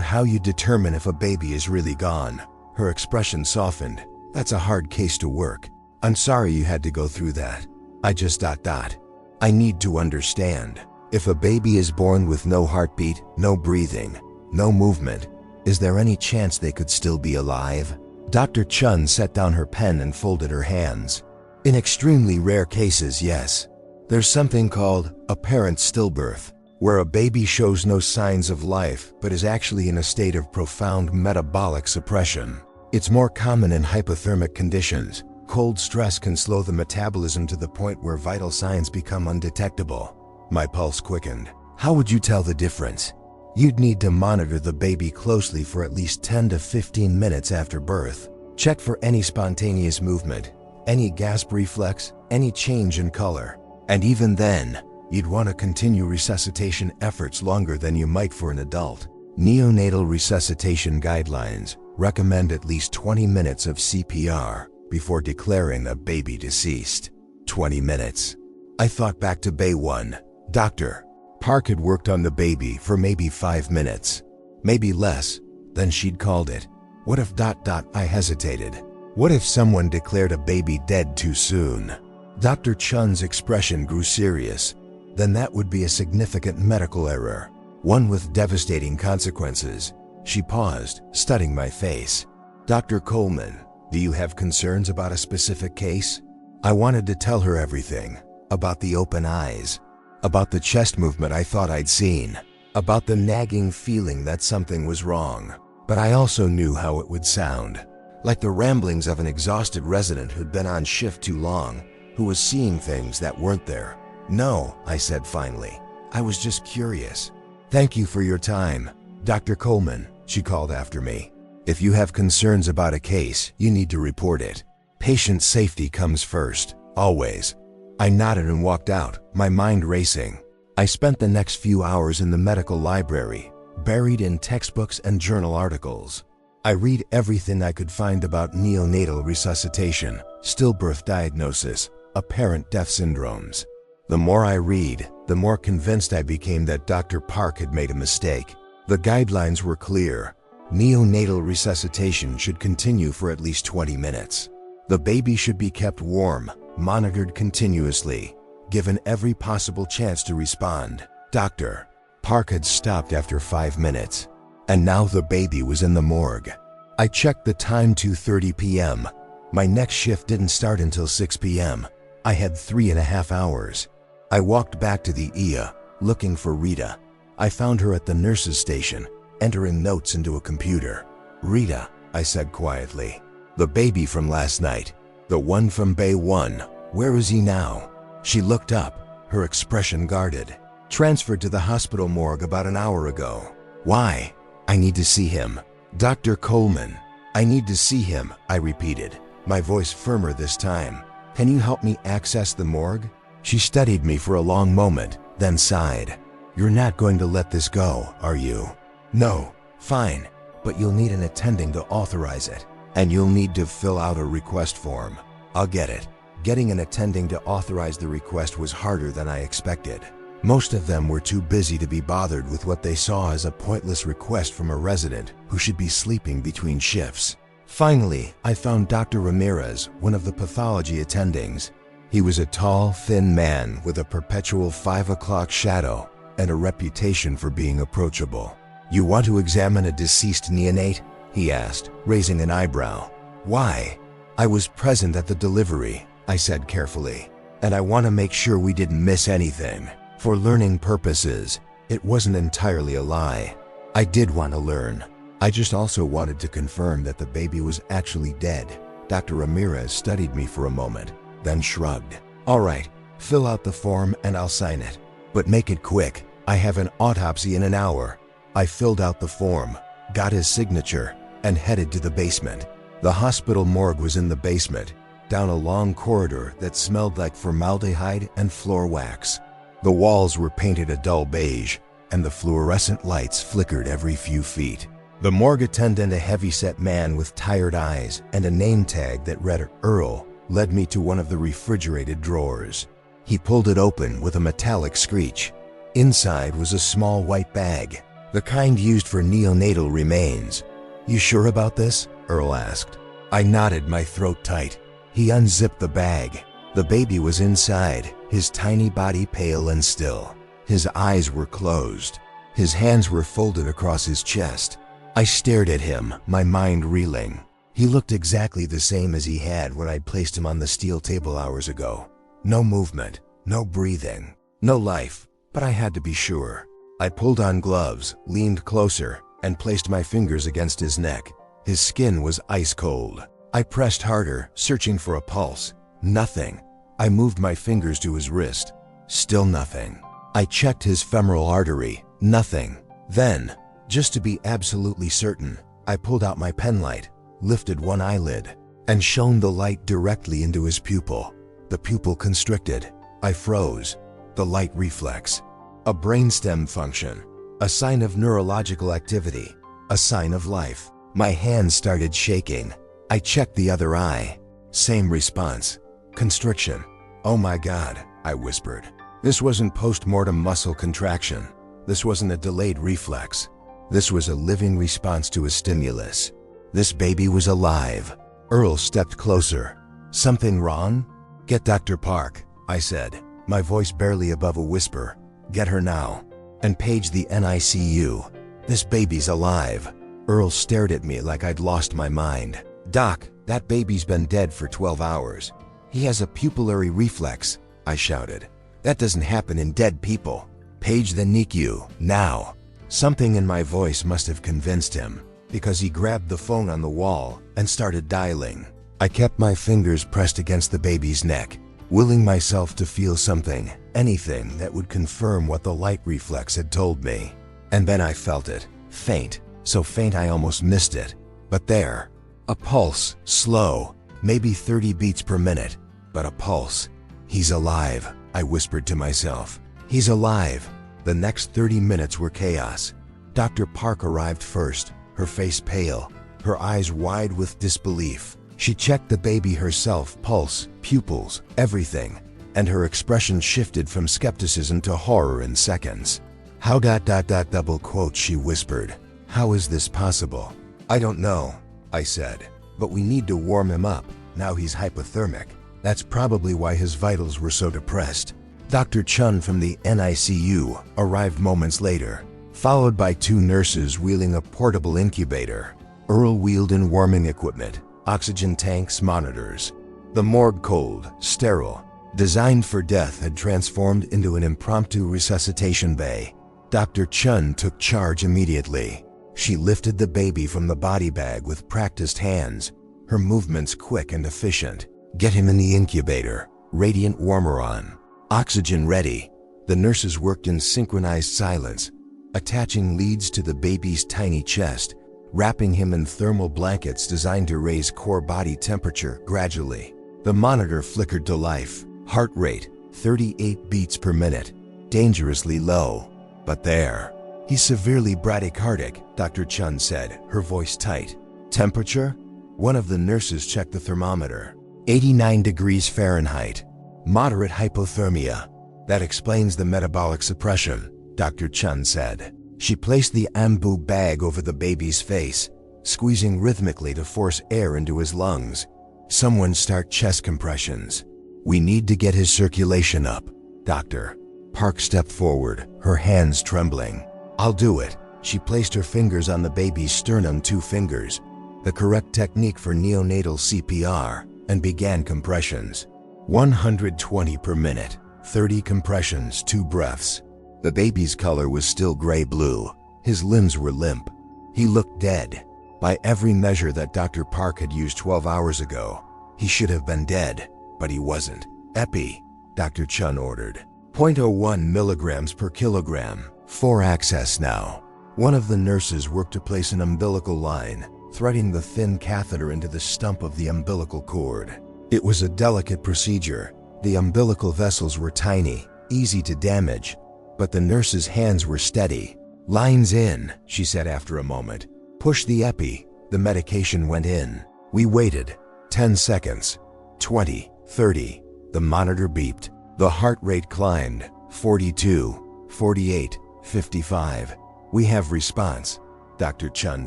how you determine if a baby is really gone. Her expression softened. That's a hard case to work. I'm sorry you had to go through that. I just ... I need to understand. If a baby is born with no heartbeat, no breathing, no movement, is there any chance they could still be alive? Dr. Chun set down her pen and folded her hands. In extremely rare cases, yes. There's something called apparent stillbirth, where a baby shows no signs of life but is actually in a state of profound metabolic suppression. It's more common in hypothermic conditions. Cold stress can slow the metabolism to the point where vital signs become undetectable. My pulse quickened. How would you tell the difference? You'd need to monitor the baby closely for at least 10 to 15 minutes after birth. Check for any spontaneous movement, any gasp reflex, any change in color. And even then, you'd want to continue resuscitation efforts longer than you might for an adult. Neonatal resuscitation guidelines recommend at least 20 minutes of CPR before declaring a baby deceased. 20 minutes. I thought back to Bay 1. Dr. Park had worked on the baby for maybe 5 minutes, maybe less, then she'd called it. What if ... I hesitated. What if someone declared a baby dead too soon? Dr. Chun's expression grew serious. Then that would be a significant medical error, one with devastating consequences. She paused, studying my face. Dr. Coleman, do you have concerns about a specific case? I wanted to tell her everything, about the open eyes, about the chest movement I thought I'd seen, about the nagging feeling that something was wrong. But I also knew how it would sound, like the ramblings of an exhausted resident who'd been on shift too long, who was seeing things that weren't there. No, I said finally. I was just curious. Thank you for your time, Dr. Coleman, she called after me. If you have concerns about a case, you need to report it. Patient safety comes first, always. I nodded and walked out, my mind racing. I spent the next few hours in the medical library, buried in textbooks and journal articles. I read everything I could find about neonatal resuscitation, stillbirth diagnosis, apparent death syndromes. The more I read, the more convinced I became that Dr. Park had made a mistake. The guidelines were clear. Neonatal resuscitation should continue for at least 20 minutes. The baby should be kept warm, monitored continuously, given every possible chance to respond. Dr. Park had stopped after 5 minutes, and now the baby was in the morgue. I checked the time, 2:30 p.m. My next shift didn't start until 6 p.m. I had 3.5 hours. I walked back to the EA, looking for Rita. I found her at the nurse's station, entering notes into a computer. Rita, I said quietly. The baby from last night. The one from Bay 1. Where is he now? She looked up, her expression guarded. Transferred to the hospital morgue about an hour ago. Why? I need to see him. Dr. Coleman. I need to see him, I repeated, my voice firmer this time. Can you help me access the morgue? She studied me for a long moment, then sighed. You're not going to let this go, are you? No, fine, but you'll need an attending to authorize it, and you'll need to fill out a request form. I'll get it. Getting an attending to authorize the request was harder than I expected. Most of them were too busy to be bothered with what they saw as a pointless request from a resident who should be sleeping between shifts. Finally, I found Dr. Ramirez, one of the pathology attendings. He was a tall, thin man with a perpetual 5 o'clock shadow and a reputation for being approachable. You want to examine a deceased neonate? He asked, raising an eyebrow. Why? I was present at the delivery, I said carefully, and I want to make sure we didn't miss anything. For learning purposes, it wasn't entirely a lie. I did want to learn. I just also wanted to confirm that the baby was actually dead. Dr. Ramirez studied me for a moment, then shrugged. All right, fill out the form and I'll sign it. But make it quick. I have an autopsy in an hour. I filled out the form, got his signature, and headed to the basement. The hospital morgue was in the basement, down a long corridor that smelled like formaldehyde and floor wax. The walls were painted a dull beige, and the fluorescent lights flickered every few feet. The morgue attendant, a heavy-set man with tired eyes and a name tag that read Earl, led me to one of the refrigerated drawers. He pulled it open with a metallic screech. Inside was a small white bag, the kind used for neonatal remains. "You sure about this?" Earl asked. I nodded, my throat tight. He unzipped the bag. The baby was inside, his tiny body pale and still. His eyes were closed. His hands were folded across his chest. I stared at him, my mind reeling. He looked exactly the same as he had when I placed him on the steel table hours ago. No movement, no breathing, no life, but I had to be sure. I pulled on gloves, leaned closer, and placed my fingers against his neck. His skin was ice cold. I pressed harder, searching for a pulse. Nothing. I moved my fingers to his wrist. Still nothing. I checked his femoral artery. Nothing. Then, just to be absolutely certain, I pulled out my penlight, lifted one eyelid, and shone the light directly into his pupil. The pupil constricted. I froze. The light reflex. A brainstem function. A sign of neurological activity. A sign of life. My hands started shaking. I checked the other eye. Same response. Constriction. "Oh my God," I whispered. This wasn't post-mortem muscle contraction. This wasn't a delayed reflex. This was a living response to a stimulus. This baby was alive. Earl stepped closer. "Something wrong?" "Get Dr. Park," I said, my voice barely above a whisper. "Get her now. And page the NICU. This baby's alive." Earl stared at me like I'd lost my mind. "Doc, that baby's been dead for 12 hours. He has a pupillary reflex," I shouted. "That doesn't happen in dead people. Page the NICU, now." Something in my voice must have convinced him, because he grabbed the phone on the wall and started dialing. I kept my fingers pressed against the baby's neck, willing myself to feel something, anything that would confirm what the light reflex had told me. And then I felt it, faint, so faint I almost missed it. But there, a pulse, slow, maybe 30 beats per minute, but a pulse. "He's alive," I whispered to myself. "He's alive." The next 30 minutes were chaos. Dr. Park arrived first, her face pale, her eyes wide with disbelief. She checked the baby herself, pulse, pupils, everything, and her expression shifted from skepticism to horror in seconds. "How ... double quote," she whispered. "How is this possible?" "I don't know," I said, "but we need to warm him up. Now he's hypothermic. That's probably why his vitals were so depressed." Dr. Chun from the NICU arrived moments later, followed by 2 nurses wheeling a portable incubator. Earl wheeled in warming equipment, oxygen tanks, monitors. The morgue, cold, sterile, designed for death, had transformed into an impromptu resuscitation bay. Dr. Chun took charge immediately. She lifted the baby from the body bag with practiced hands, her movements quick and efficient. "Get him in the incubator. Radiant warmer on. Oxygen ready." The nurses worked in synchronized silence, attaching leads to the baby's tiny chest, wrapping him in thermal blankets designed to raise core body temperature gradually. The monitor flickered to life. Heart rate, 38 beats per minute. Dangerously low. But there. "He's severely bradycardic," Dr. Chun said, her voice tight. "Temperature?" One of the nurses checked the thermometer. 89 degrees Fahrenheit. "Moderate hypothermia. That explains the metabolic suppression," Dr. Chun said. She placed the ambu bag over the baby's face, squeezing rhythmically to force air into his lungs. "Someone start chest compressions. We need to get his circulation up." Dr. Park stepped forward, her hands trembling. "I'll do it." She placed her fingers on the baby's sternum, 2 fingers, the correct technique for neonatal CPR, and began compressions. 120 per minute, 30 compressions, 2 breaths. The baby's color was still gray-blue. His limbs were limp. He looked dead. By every measure that Dr. Park had used 12 hours ago, he should have been dead, but he wasn't. "Epi," Dr. Chun ordered. 0.01 milligrams per kilogram. 4 access now. One of the nurses worked to place an umbilical line, threading the thin catheter into the stump of the umbilical cord. It was a delicate procedure. The umbilical vessels were tiny, easy to damage, but the nurse's hands were steady. "Lines in," she said after a moment. "Push the epi." The medication went in. We waited. 10 seconds. 20, 30. The monitor beeped. The heart rate climbed. 42, 48, 55. "We have response," Dr. Chun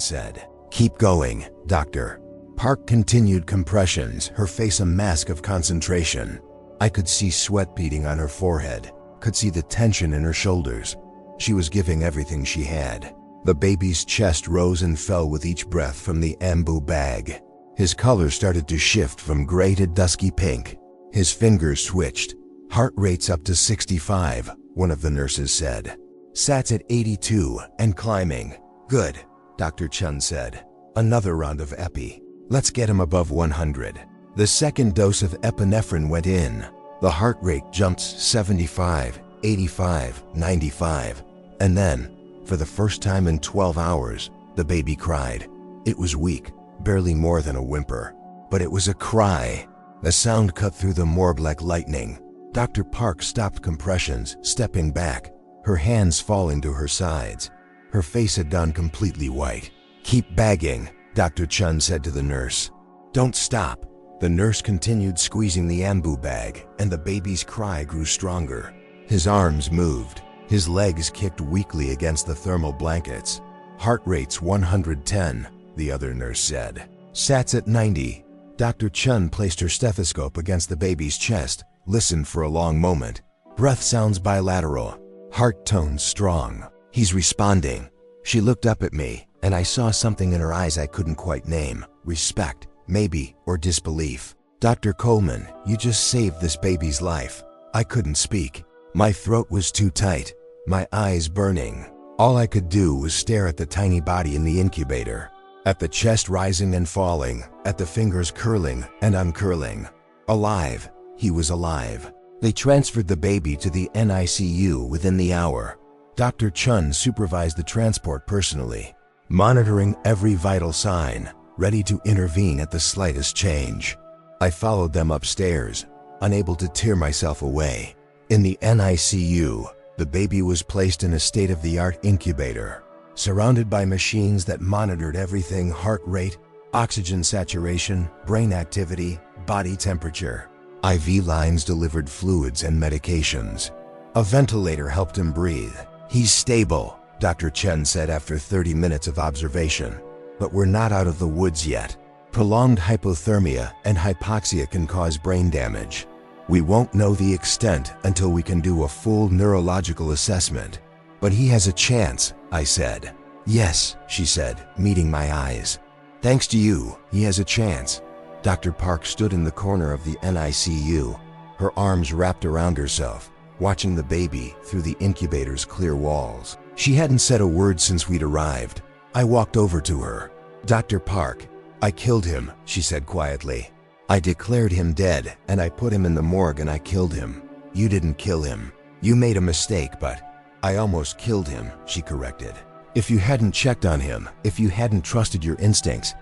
said. "Keep going, doctor." Park continued compressions, her face a mask of concentration. I could see sweat beading on her forehead, could see the tension in her shoulders. She was giving everything she had. The baby's chest rose and fell with each breath from the ambu bag. His color started to shift from gray to dusky pink. His fingers switched. "Heart rate's up to 65, one of the nurses said. "Sat's at 82 and climbing." "Good," Dr. Chun said. "Another round of epi. Let's get him above 100. The second dose of epinephrine went in. The heart rate jumped 75, 85, 95. And then, for the first time in 12 hours, the baby cried. It was weak, barely more than a whimper. But it was a cry. The sound cut through the morgue like lightning. Dr. Park stopped compressions, stepping back, her hands falling to her sides. Her face had gone completely white. "Keep bagging," Dr. Chun said to the nurse. "Don't stop." The nurse continued squeezing the ambu bag, and the baby's cry grew stronger. His arms moved. His legs kicked weakly against the thermal blankets. "Heart rate's 110, the other nurse said. "Sat's at 90. Dr. Chun placed her stethoscope against the baby's chest, listened for a long moment. Breath sounds bilateral. Heart tones strong. "He's responding." She looked up at me, and I saw something in her eyes I couldn't quite name. Respect, maybe, or disbelief. "Dr. Coleman, you just saved this baby's life." I couldn't speak. My throat was too tight, my eyes burning. All I could do was stare at the tiny body in the incubator, at the chest rising and falling, at the fingers curling and uncurling. Alive. He was alive. They transferred the baby to the NICU within the hour. Dr. Chun supervised the transport personally, monitoring every vital sign, ready to intervene at the slightest change. I followed them upstairs, unable to tear myself away. In the NICU, the baby was placed in a state-of-the-art incubator, surrounded by machines that monitored everything: heart rate, oxygen saturation, brain activity, body temperature. IV lines delivered fluids and medications. A ventilator helped him breathe. "He's stable," Dr. Chen said after 30 minutes of observation. "But we're not out of the woods yet. Prolonged hypothermia and hypoxia can cause brain damage. We won't know the extent until we can do a full neurological assessment. But he has a chance," I said. "Yes," she said, meeting my eyes. "Thanks to you, he has a chance." Dr. Park stood in the corner of the NICU, her arms wrapped around herself, watching the baby through the incubator's clear walls. She hadn't said a word since we'd arrived. I walked over to her. "Dr. Park, I killed him," she said quietly. "I declared him dead, and I put him in the morgue and I killed him. You didn't kill him. You made a mistake, but I almost killed him," she corrected. "If you hadn't checked on him, if you hadn't trusted your instincts, ...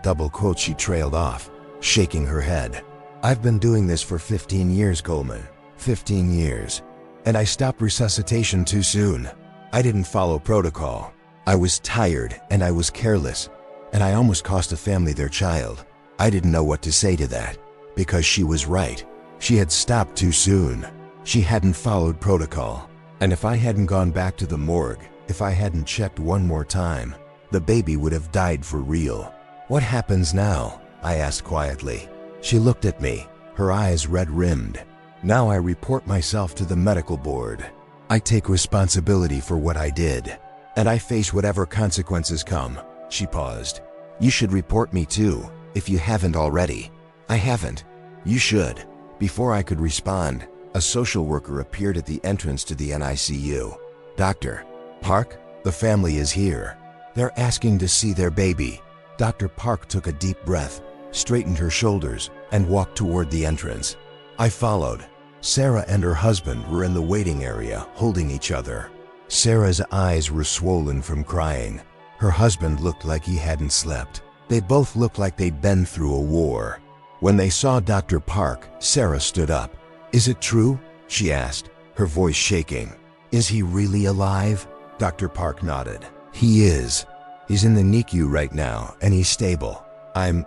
double quote," she trailed off, shaking her head. "I've been doing this for 15 years, Coleman. 15 years. And I stopped resuscitation too soon. I didn't follow protocol. I was tired and I was careless, and I almost cost a family their child. I didn't know what to say to that, because she was right. She had stopped too soon. She hadn't followed protocol. And if I hadn't gone back to the morgue, if I hadn't checked one more time, the baby would have died for real." "What happens now?" I asked quietly. She looked at me, her eyes red-rimmed. "Now I report myself to the medical board. I take responsibility for what I did, and I face whatever consequences come." She paused. "You should report me too, if you haven't already." "I haven't." "You should." Before I could respond, a social worker appeared at the entrance to the NICU. "Dr. Park, the family is here. They're asking to see their baby." Dr. Park took a deep breath, straightened her shoulders, and walked toward the entrance. I followed. Sarah and her husband were in the waiting area, holding each other. Sarah's eyes were swollen from crying. Her husband looked like he hadn't slept. They both looked like they'd been through a war. When they saw Dr. Park, Sarah stood up. "Is it true?" she asked. her voice shaking. "Is he really alive?" Dr. Park nodded. "He is. He's in the NICU right now, and he's stable. I'm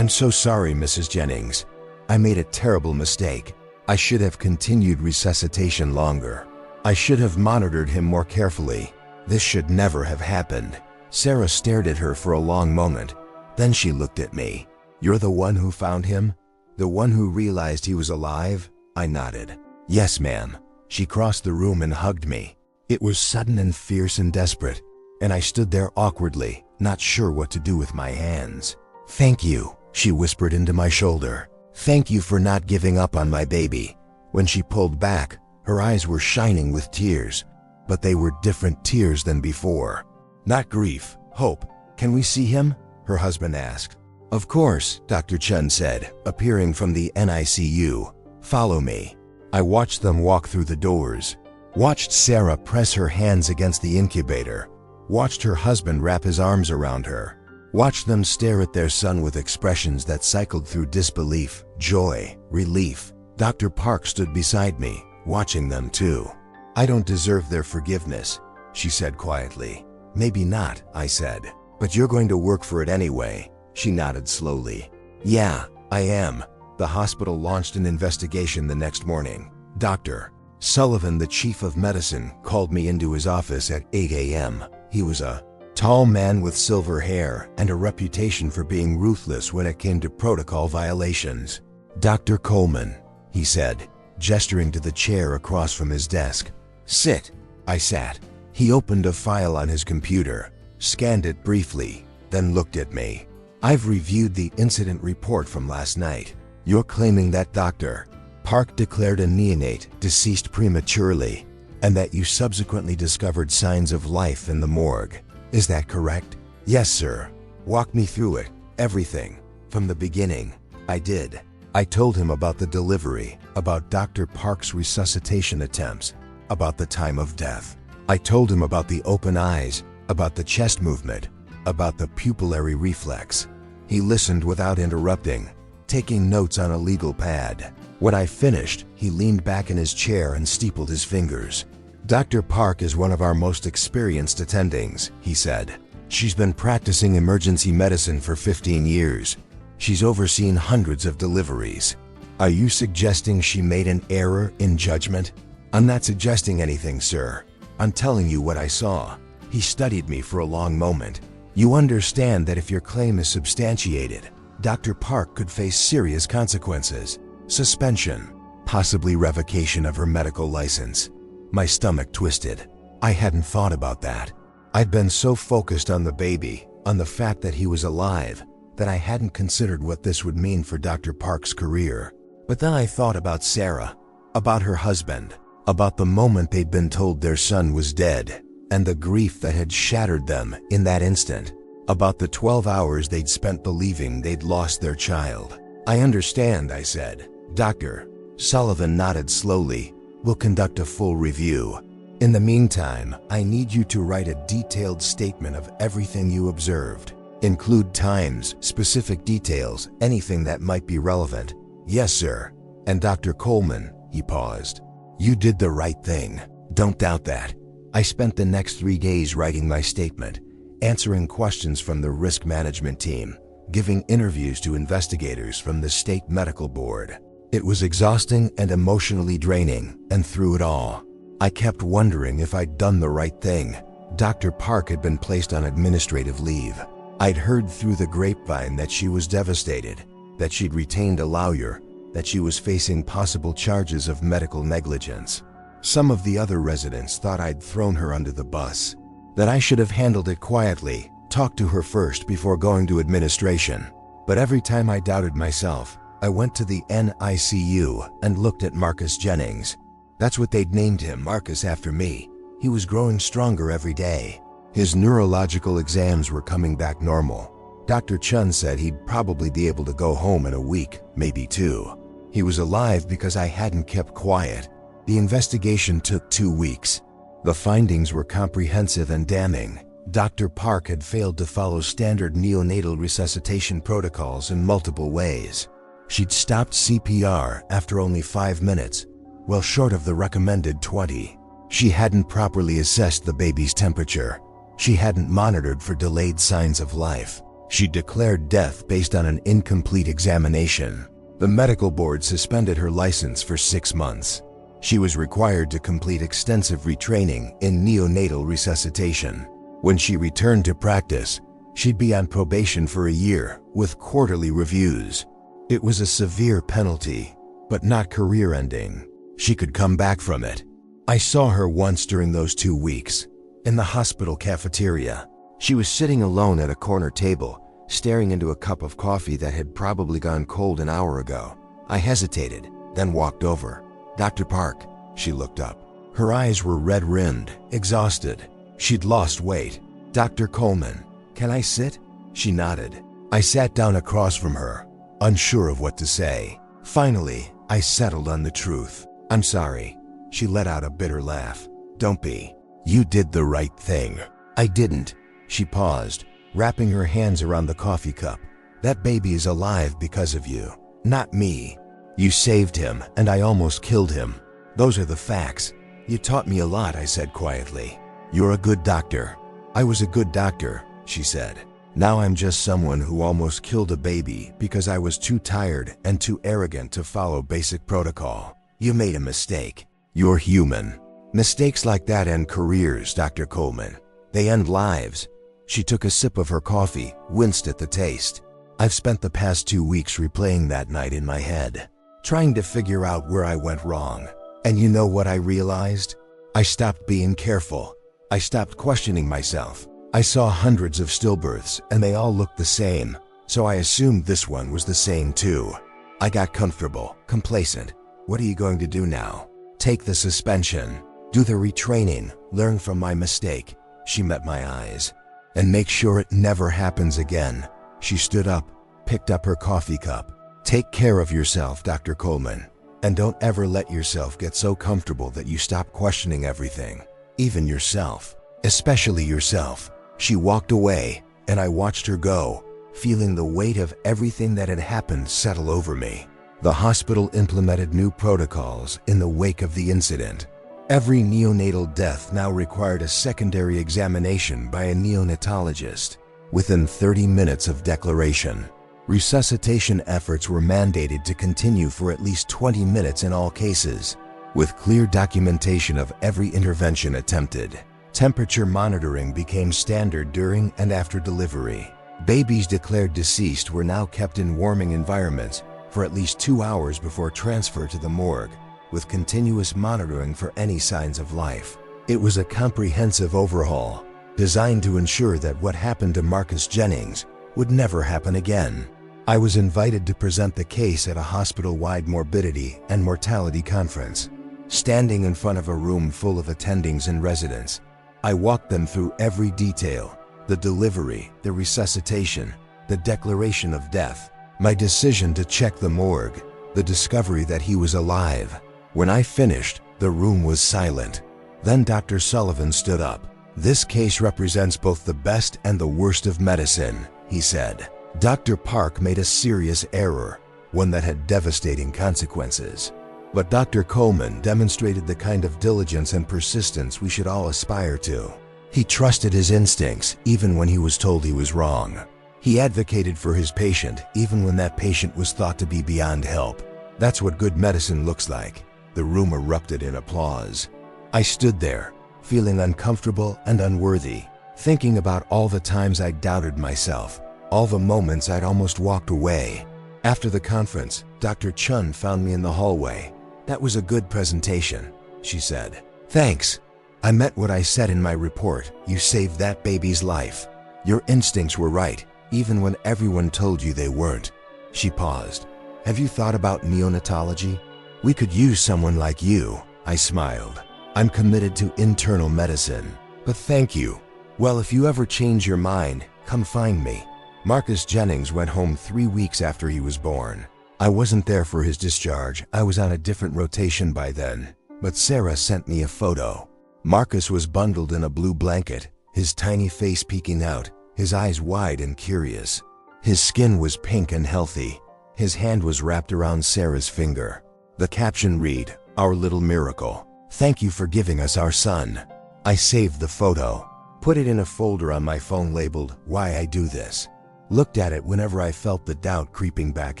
so sorry, Mrs. Jennings. I made a terrible mistake. I should have continued resuscitation longer. I should have monitored him more carefully. This should never have happened." Sarah stared at her for a long moment. Then she looked at me. "You're the one who found him? The one who realized he was alive?" I nodded. "Yes, ma'am." She crossed the room and hugged me. It was sudden and fierce and desperate, and I stood there awkwardly, not sure what to do with my hands. "Thank you," she whispered into my shoulder. "Thank you for not giving up on my baby." When she pulled back, her eyes were shining with tears, but they were different tears than before. "Not grief, hope. Can we see him?" her husband asked. "Of course," Dr. Chun said, appearing from the NICU. "Follow me." I watched them walk through the doors, watched Sarah press her hands against the incubator, watched her husband wrap his arms around her, watched them stare at their son with expressions that cycled through disbelief, joy, relief. Dr. Park stood beside me, watching them too. "I don't deserve their forgiveness," she said quietly. "Maybe not," I said. "But you're going to work for it anyway." She nodded slowly. "Yeah, I am." The hospital launched an investigation the next morning. Dr. Sullivan, the chief of medicine, called me into his office at 8 a.m. He was a tall man with silver hair and a reputation for being ruthless when it came to protocol violations. "Dr. Coleman," he said, gesturing to the chair across from his desk. "Sit." I sat. He opened a file on his computer, scanned it briefly, then looked at me. "I've reviewed the incident report from last night. You're claiming that Dr. Park declared a neonate deceased prematurely, and that you subsequently discovered signs of life in the morgue. Is that correct?" "Yes, sir." "Walk me through it, everything, from the beginning." I did. I told him about the delivery, about Dr. Park's resuscitation attempts, about the time of death. I told him about the open eyes, about the chest movement, about the pupillary reflex. He listened without interrupting, taking notes on a legal pad. When I finished, he leaned back in his chair and steepled his fingers. "Dr. Park is one of our most experienced attendings," he said. "She's been practicing emergency medicine for 15 years. She's overseen hundreds of deliveries. Are you suggesting she made an error in judgment?" "I'm not suggesting anything, sir. I'm telling you what I saw." He studied me for a long moment. "You understand that if your claim is substantiated, Dr. Park could face serious consequences. Suspension, possibly revocation of her medical license." My stomach twisted. I hadn't thought about that. I'd been so focused on the baby, on the fact that he was alive, that I hadn't considered what this would mean for Dr. Park's career. But then I thought about Sarah, about her husband, about the moment they'd been told their son was dead, and the grief that had shattered them in that instant, about the 12 hours they'd spent believing they'd lost their child. "I understand," I said. "Dr. Sullivan nodded slowly. "We'll conduct a full review. In the meantime, I need you to write a detailed statement of everything you observed. Include times, specific details, anything that might be relevant." "Yes, sir." "And Dr. Coleman," he paused, "you did the right thing. Don't doubt that." I spent the next 3 days writing my statement, answering questions from the risk management team, giving interviews to investigators from the state medical board. It was exhausting and emotionally draining, and through it all, I kept wondering if I'd done the right thing. Dr. Park had been placed on administrative leave. I'd heard through the grapevine that she was devastated, that she'd retained a lawyer, that she was facing possible charges of medical negligence. Some of the other residents thought I'd thrown her under the bus, that I should have handled it quietly, talked to her first before going to administration. But every time I doubted myself, I went to the NICU and looked at Marcus Jennings. That's what they'd named him, Marcus, after me. He was growing stronger every day. His neurological exams were coming back normal. Dr. Chun said he'd probably be able to go home in a week, maybe 2. He was alive because I hadn't kept quiet. The investigation took 2 weeks. The findings were comprehensive and damning. Dr. Park had failed to follow standard neonatal resuscitation protocols in multiple ways. She'd stopped CPR after only 5 minutes, well short of the recommended 20. She hadn't properly assessed the baby's temperature. She hadn't monitored for delayed signs of life. She declared death based on an incomplete examination. The medical board suspended her license for 6 months. She was required to complete extensive retraining in neonatal resuscitation. When she returned to practice, she'd be on probation for a year with quarterly reviews. It was a severe penalty, but not career-ending. She could come back from it. I saw her once during those 2 weeks, in the hospital cafeteria. She was sitting alone at a corner table, staring into a cup of coffee that had probably gone cold an hour ago. I hesitated, then walked over. "Dr. Park," she looked up. Her eyes were red-rimmed, exhausted. She'd lost weight. "Dr. Coleman, can I sit?" She nodded. I sat down across from her, unsure of what to say. Finally, I settled on the truth. "I'm sorry." She let out a bitter laugh. "Don't be. You did the right thing." "I didn't." She paused, wrapping her hands around the coffee cup. "That baby is alive because of you, not me. You saved him, and I almost killed him. Those are the facts. You taught me a lot," I said quietly. "You're a good doctor." "I was a good doctor," she said. "Now I'm just someone who almost killed a baby because I was too tired and too arrogant to follow basic protocol. You made a mistake. You're human. Mistakes like that end careers, Dr. Coleman. They end lives." She took a sip of her coffee, winced at the taste. I've spent the past 2 weeks replaying that night in my head, trying to figure out where I went wrong. And you know what I realized? I stopped being careful. I stopped questioning myself. I saw hundreds of stillbirths, and they all looked the same, so I assumed this one was the same too. I got comfortable, complacent. What are you going to do now? Take the suspension, do the retraining, learn from my mistake. She met my eyes. And make sure it never happens again. She stood up, picked up her coffee cup. "Take care of yourself, Dr. Coleman. And don't ever let yourself get so comfortable that you stop questioning everything, even yourself, especially yourself." She walked away, and I watched her go, feeling the weight of everything that had happened settle over me. The hospital implemented new protocols in the wake of the incident. Every neonatal death now required a secondary examination by a neonatologist within 30 minutes of declaration. Resuscitation efforts were mandated to continue for at least 20 minutes in all cases, with clear documentation of every intervention attempted. Temperature monitoring became standard during and after delivery. Babies declared deceased were now kept in warming environments for at least 2 hours before transfer to the morgue, with continuous monitoring for any signs of life. It was a comprehensive overhaul, designed to ensure that what happened to Marcus Jennings would never happen again. I was invited to present the case at a hospital-wide morbidity and mortality conference. Standing in front of a room full of attendings and residents, I walked them through every detail: the delivery, the resuscitation, the declaration of death, my decision to check the morgue, the discovery that he was alive. When I finished, the room was silent. Then Dr. Sullivan stood up. "This case represents both the best and the worst of medicine," he said. "Dr. Park made a serious error, one that had devastating consequences. But Dr. Coleman demonstrated the kind of diligence and persistence we should all aspire to. He trusted his instincts even when he was told he was wrong. He advocated for his patient even when that patient was thought to be beyond help. That's what good medicine looks like." The room erupted in applause. I stood there, feeling uncomfortable and unworthy, thinking about all the times I doubted myself, all the moments I'd almost walked away. After the conference, Dr. Chun found me in the hallway. "That was a good presentation," she said. "Thanks. I meant what I said in my report. You saved that baby's life. Your instincts were right, even when everyone told you they weren't." She paused. "Have you thought about neonatology? We could use someone like you." I smiled. "I'm committed to internal medicine. But thank you. Well, if you ever change your mind, come find me." Marcus Jennings went home 3 weeks after he was born. I wasn't there for his discharge. I was on a different rotation by then. But Sarah sent me a photo. Marcus was bundled in a blue blanket, his tiny face peeking out, his eyes wide and curious. His skin was pink and healthy. His hand was wrapped around Sarah's finger. The caption read, Our little miracle. Thank you for giving us our son." I saved the photo, put it in a folder on my phone labeled, "Why I Do This." Looked at it whenever I felt the doubt creeping back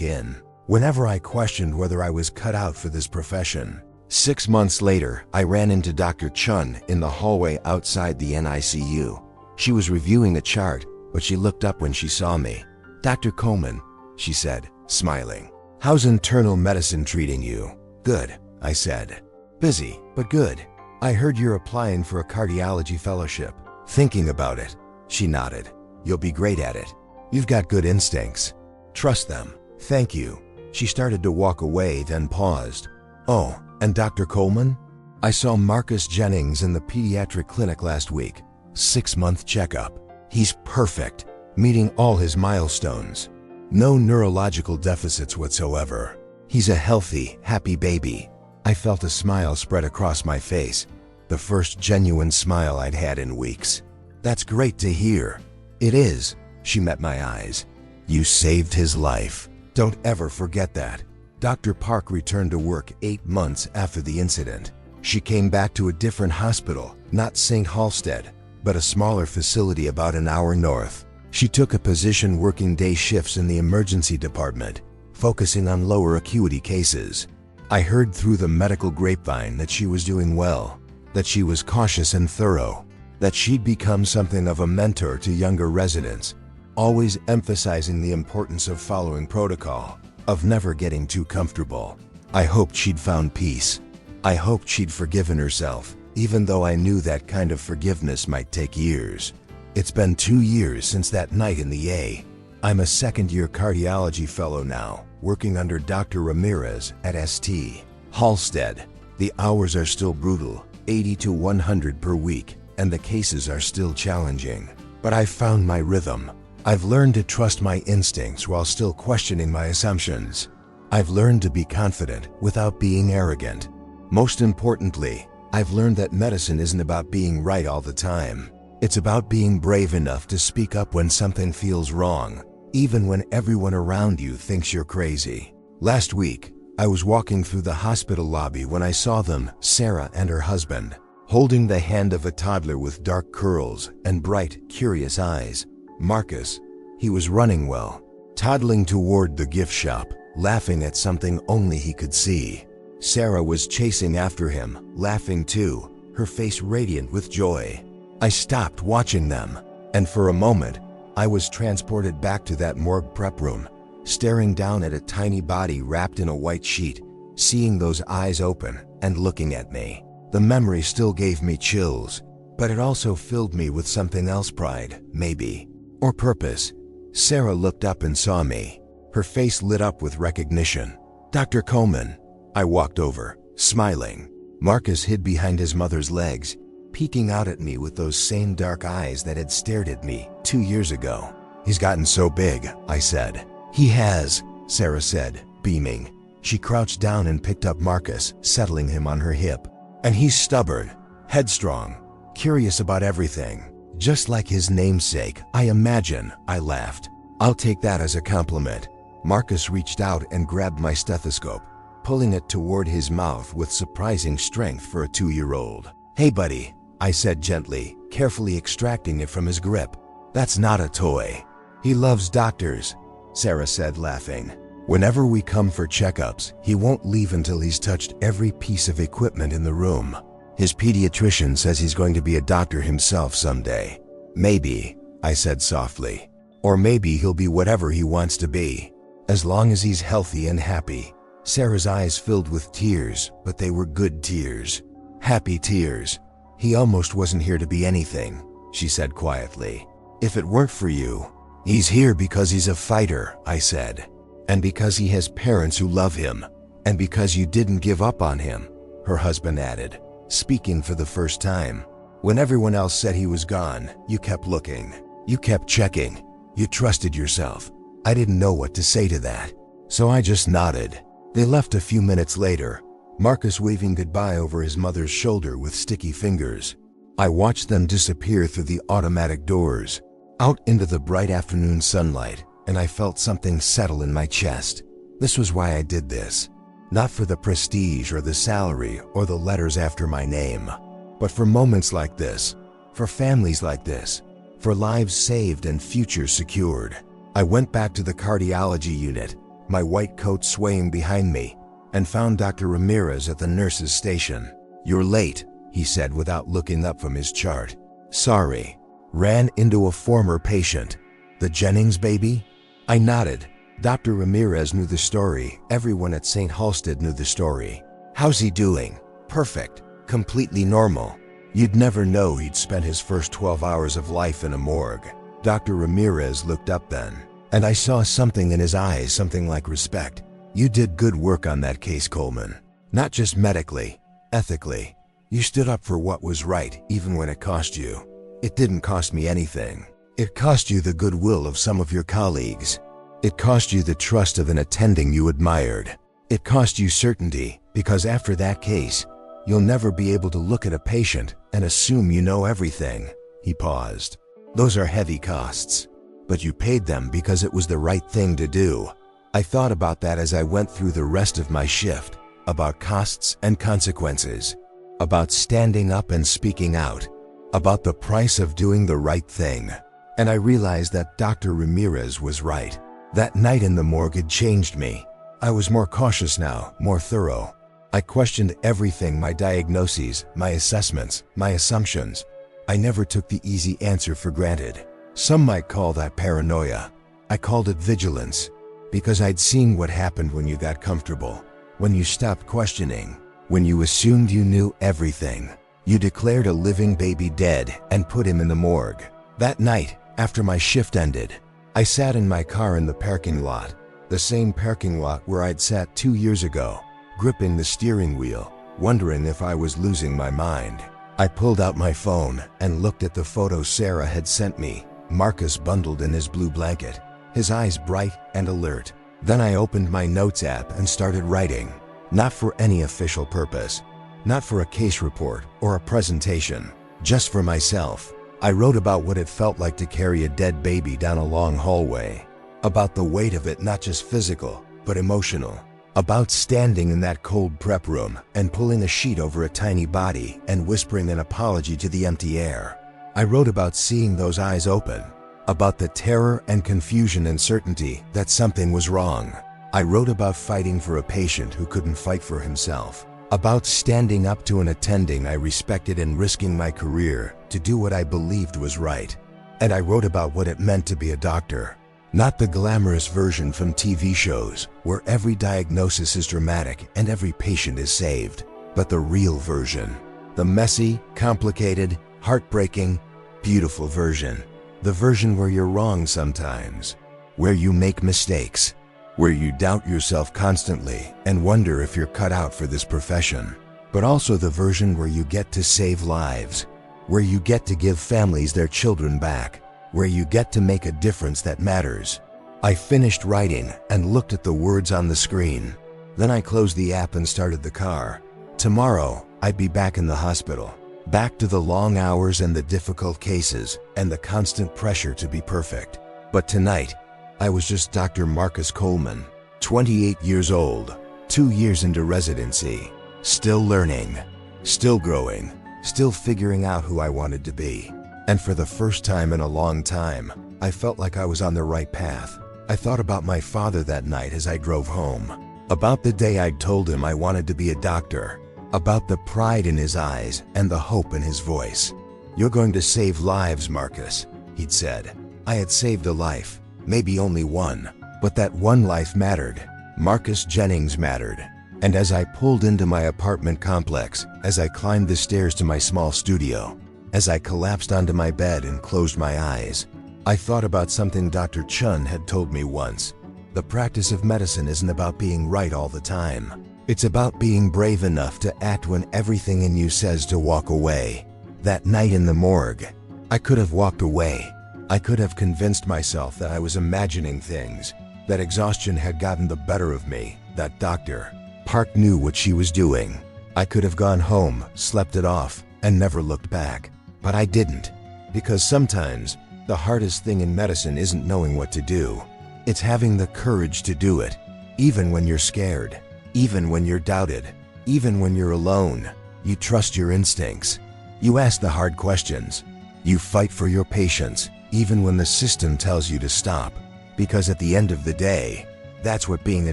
in. Whenever I questioned whether I was cut out for this profession. 6 months later, I ran into Dr. Chun in the hallway outside the NICU. She was reviewing a chart, but she looked up when she saw me. "Dr. Coleman," she said, smiling. "How's internal medicine treating you?" "Good," I said. "Busy, but good. I heard you're applying for a cardiology fellowship." "Thinking about it." She nodded. "You'll be great at it. You've got good instincts. Trust them." "Thank you." She started to walk away, then paused. "Oh, and Dr. Coleman? I saw Marcus Jennings in the pediatric clinic last week. 6-month checkup. He's perfect, meeting all his milestones. No neurological deficits whatsoever. He's a healthy, happy baby." I felt a smile spread across my face, the first genuine smile I'd had in weeks. "That's great to hear." "It is." She met my eyes. "You saved his life. Don't ever forget that." Dr. Park returned to work 8 months after the incident. She came back to a different hospital, not St. Halstead, but a smaller facility about an hour north. She took a position working day shifts in the emergency department, focusing on lower acuity cases. I heard through the medical grapevine that she was doing well, that she was cautious and thorough, that she'd become something of a mentor to younger residents, always emphasizing the importance of following protocol, of never getting too comfortable. I hoped she'd found peace. I hoped she'd forgiven herself, even though I knew that kind of forgiveness might take years. It's been 2 years since that night in the A. I'm a second-year cardiology fellow now, working under Dr. Ramirez at St. Halstead. The hours are still brutal, 80 to 100 per week, and the cases are still challenging. But I've found my rhythm. I've learned to trust my instincts while still questioning my assumptions. I've learned to be confident without being arrogant. Most importantly, I've learned that medicine isn't about being right all the time. It's about being brave enough to speak up when something feels wrong, even when everyone around you thinks you're crazy. Last week, I was walking through the hospital lobby when I saw them, Sarah and her husband, holding the hand of a toddler with dark curls and bright, curious eyes. Marcus. He was running well, toddling toward the gift shop, laughing at something only he could see. Sarah was chasing after him, laughing too, her face radiant with joy. I stopped watching them, and for a moment, I was transported back to that morgue prep room, staring down at a tiny body wrapped in a white sheet, seeing those eyes open and looking at me. The memory still gave me chills, but it also filled me with something else, pride, maybe. Or purpose. Sarah looked up and saw me. Her face lit up with recognition. "Dr. Coleman." I walked over, smiling. Marcus hid behind his mother's legs, peeking out at me with those same dark eyes that had stared at me 2 years ago. "He's gotten so big," I said. "He has," Sarah said, beaming. She crouched down and picked up Marcus, settling him on her hip. "And he's stubborn, headstrong, curious about everything. Just like his namesake, I imagine," I laughed. "I'll take that as a compliment." Marcus reached out and grabbed my stethoscope, pulling it toward his mouth with surprising strength for a 2-year-old. "Hey buddy," I said gently, carefully extracting it from his grip. "That's not a toy." "He loves doctors," Sarah said, laughing. "Whenever we come for checkups, he won't leave until he's touched every piece of equipment in the room. His pediatrician says he's going to be a doctor himself someday." "Maybe," I said softly. "Or maybe he'll be whatever he wants to be, as long as he's healthy and happy." Sarah's eyes filled with tears, but they were good tears. Happy tears. "He almost wasn't here to be anything," she said quietly. "If it weren't for you." "He's here because he's a fighter," I said. "And because he has parents who love him. And because you didn't give up on him," her husband added, speaking for the first time. "When everyone else said he was gone, you kept looking. You kept checking. You trusted yourself." I didn't know what to say to that, so I just nodded. They left a few minutes later, Marcus waving goodbye over his mother's shoulder with sticky fingers. I watched them disappear through the automatic doors, out into the bright afternoon sunlight, and I felt something settle in my chest. This was why I did this. Not for the prestige or the salary or the letters after my name, but for moments like this, for families like this, for lives saved and futures secured. I went back to the cardiology unit, my white coat swaying behind me, and found Dr. Ramirez at the nurse's station. "You're late," he said without looking up from his chart. "Sorry. Ran into a former patient. The Jennings baby?" I nodded. Dr. Ramirez knew the story. Everyone at St. Halsted knew the story. "How's he doing?" "Perfect. Completely normal." You'd never know he'd spent his first 12 hours of life in a morgue. Dr. Ramirez looked up then, and I saw something in his eyes, something like respect. "You did good work on that case, Coleman. Not just medically, ethically. You stood up for what was right, even when it cost you. It didn't cost me anything. It cost you the goodwill of some of your colleagues. It cost you the trust of an attending you admired. It cost you certainty, because after that case, you'll never be able to look at a patient and assume you know everything." He paused. "Those are heavy costs, but you paid them because it was the right thing to do." I thought about that as I went through the rest of my shift, about costs and consequences, about standing up and speaking out, about the price of doing the right thing. And I realized that Dr. Ramirez was right. That night in the morgue had changed me. I was more cautious now, more thorough. I questioned everything, my diagnoses, my assessments, my assumptions. I never took the easy answer for granted. Some might call that paranoia. I called it vigilance, because I'd seen what happened when you got comfortable, when you stopped questioning, when you assumed you knew everything. You declared a living baby dead and put him in the morgue. That night, after my shift ended, I sat in my car in the parking lot, the same parking lot where I'd sat 2 years ago, gripping the steering wheel, wondering if I was losing my mind. I pulled out my phone and looked at the photo Sarah had sent me, Marcus bundled in his blue blanket, his eyes bright and alert. Then I opened my notes app and started writing, not for any official purpose, not for a case report or a presentation, just for myself. I wrote about what it felt like to carry a dead baby down a long hallway, about the weight of it, not just physical, but emotional, about standing in that cold prep room and pulling a sheet over a tiny body and whispering an apology to the empty air. I wrote about seeing those eyes open, about the terror and confusion and certainty that something was wrong. I wrote about fighting for a patient who couldn't fight for himself, about standing up to an attending I respected and risking my career to do what I believed was right. And I wrote about what it meant to be a doctor. Not the glamorous version from TV shows where every diagnosis is dramatic and every patient is saved, but the real version. The messy, complicated, heartbreaking, beautiful version. The version where you're wrong sometimes, where you make mistakes, where you doubt yourself constantly and wonder if you're cut out for this profession. But also the version where you get to save lives, where you get to give families their children back, where you get to make a difference that matters. I finished writing and looked at the words on the screen. Then I closed the app and started the car. Tomorrow, I'd be back in the hospital, back to the long hours and the difficult cases and the constant pressure to be perfect. But tonight, I was just Dr. Marcus Coleman, 28 years old, 2 years into residency, still learning, still growing, still figuring out who I wanted to be. And for the first time in a long time, I felt like I was on the right path. I thought about my father that night as I drove home, about the day I'd told him I wanted to be a doctor, about the pride in his eyes and the hope in his voice. "You're going to save lives, Marcus," he'd said. I had saved a life, maybe only one, but that one life mattered. Marcus Jennings mattered. And as I pulled into my apartment complex, as I climbed the stairs to my small studio, as I collapsed onto my bed and closed my eyes, I thought about something Dr. Chun had told me once. The practice of medicine isn't about being right all the time. It's about being brave enough to act when everything in you says to walk away. That night in the morgue, I could have walked away. I could have convinced myself that I was imagining things, that exhaustion had gotten the better of me, that Dr. Park knew what she was doing. I could have gone home, slept it off, and never looked back. But I didn't, because sometimes the hardest thing in medicine isn't knowing what to do. It's having the courage to do it, even when you're scared, Even when you're doubted, even when you're alone, you trust your instincts. You ask the hard questions. You fight for your patients, even when the system tells you to stop. Because at the end of the day, that's what being a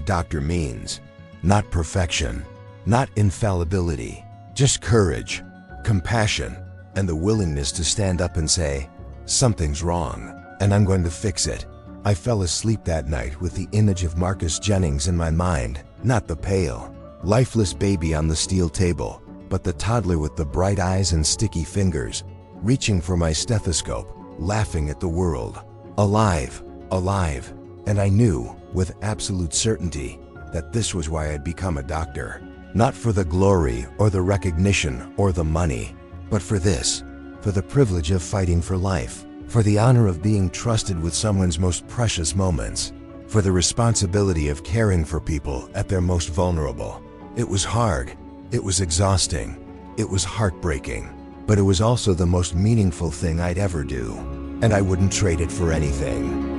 doctor means. Not perfection, not infallibility, just courage, compassion, and the willingness to stand up and say, something's wrong, and I'm going to fix it. I fell asleep that night with the image of Marcus Jennings in my mind, not the pale, lifeless baby on the steel table, but the toddler with the bright eyes and sticky fingers, reaching for my stethoscope, laughing at the world. Alive, alive. And I knew, with absolute certainty, that this was why I'd become a doctor. Not for the glory or the recognition or the money, but for this, for the privilege of fighting for life, for the honor of being trusted with someone's most precious moments, for the responsibility of caring for people at their most vulnerable. It was hard, it was exhausting, it was heartbreaking, but it was also the most meaningful thing I'd ever do, and I wouldn't trade it for anything.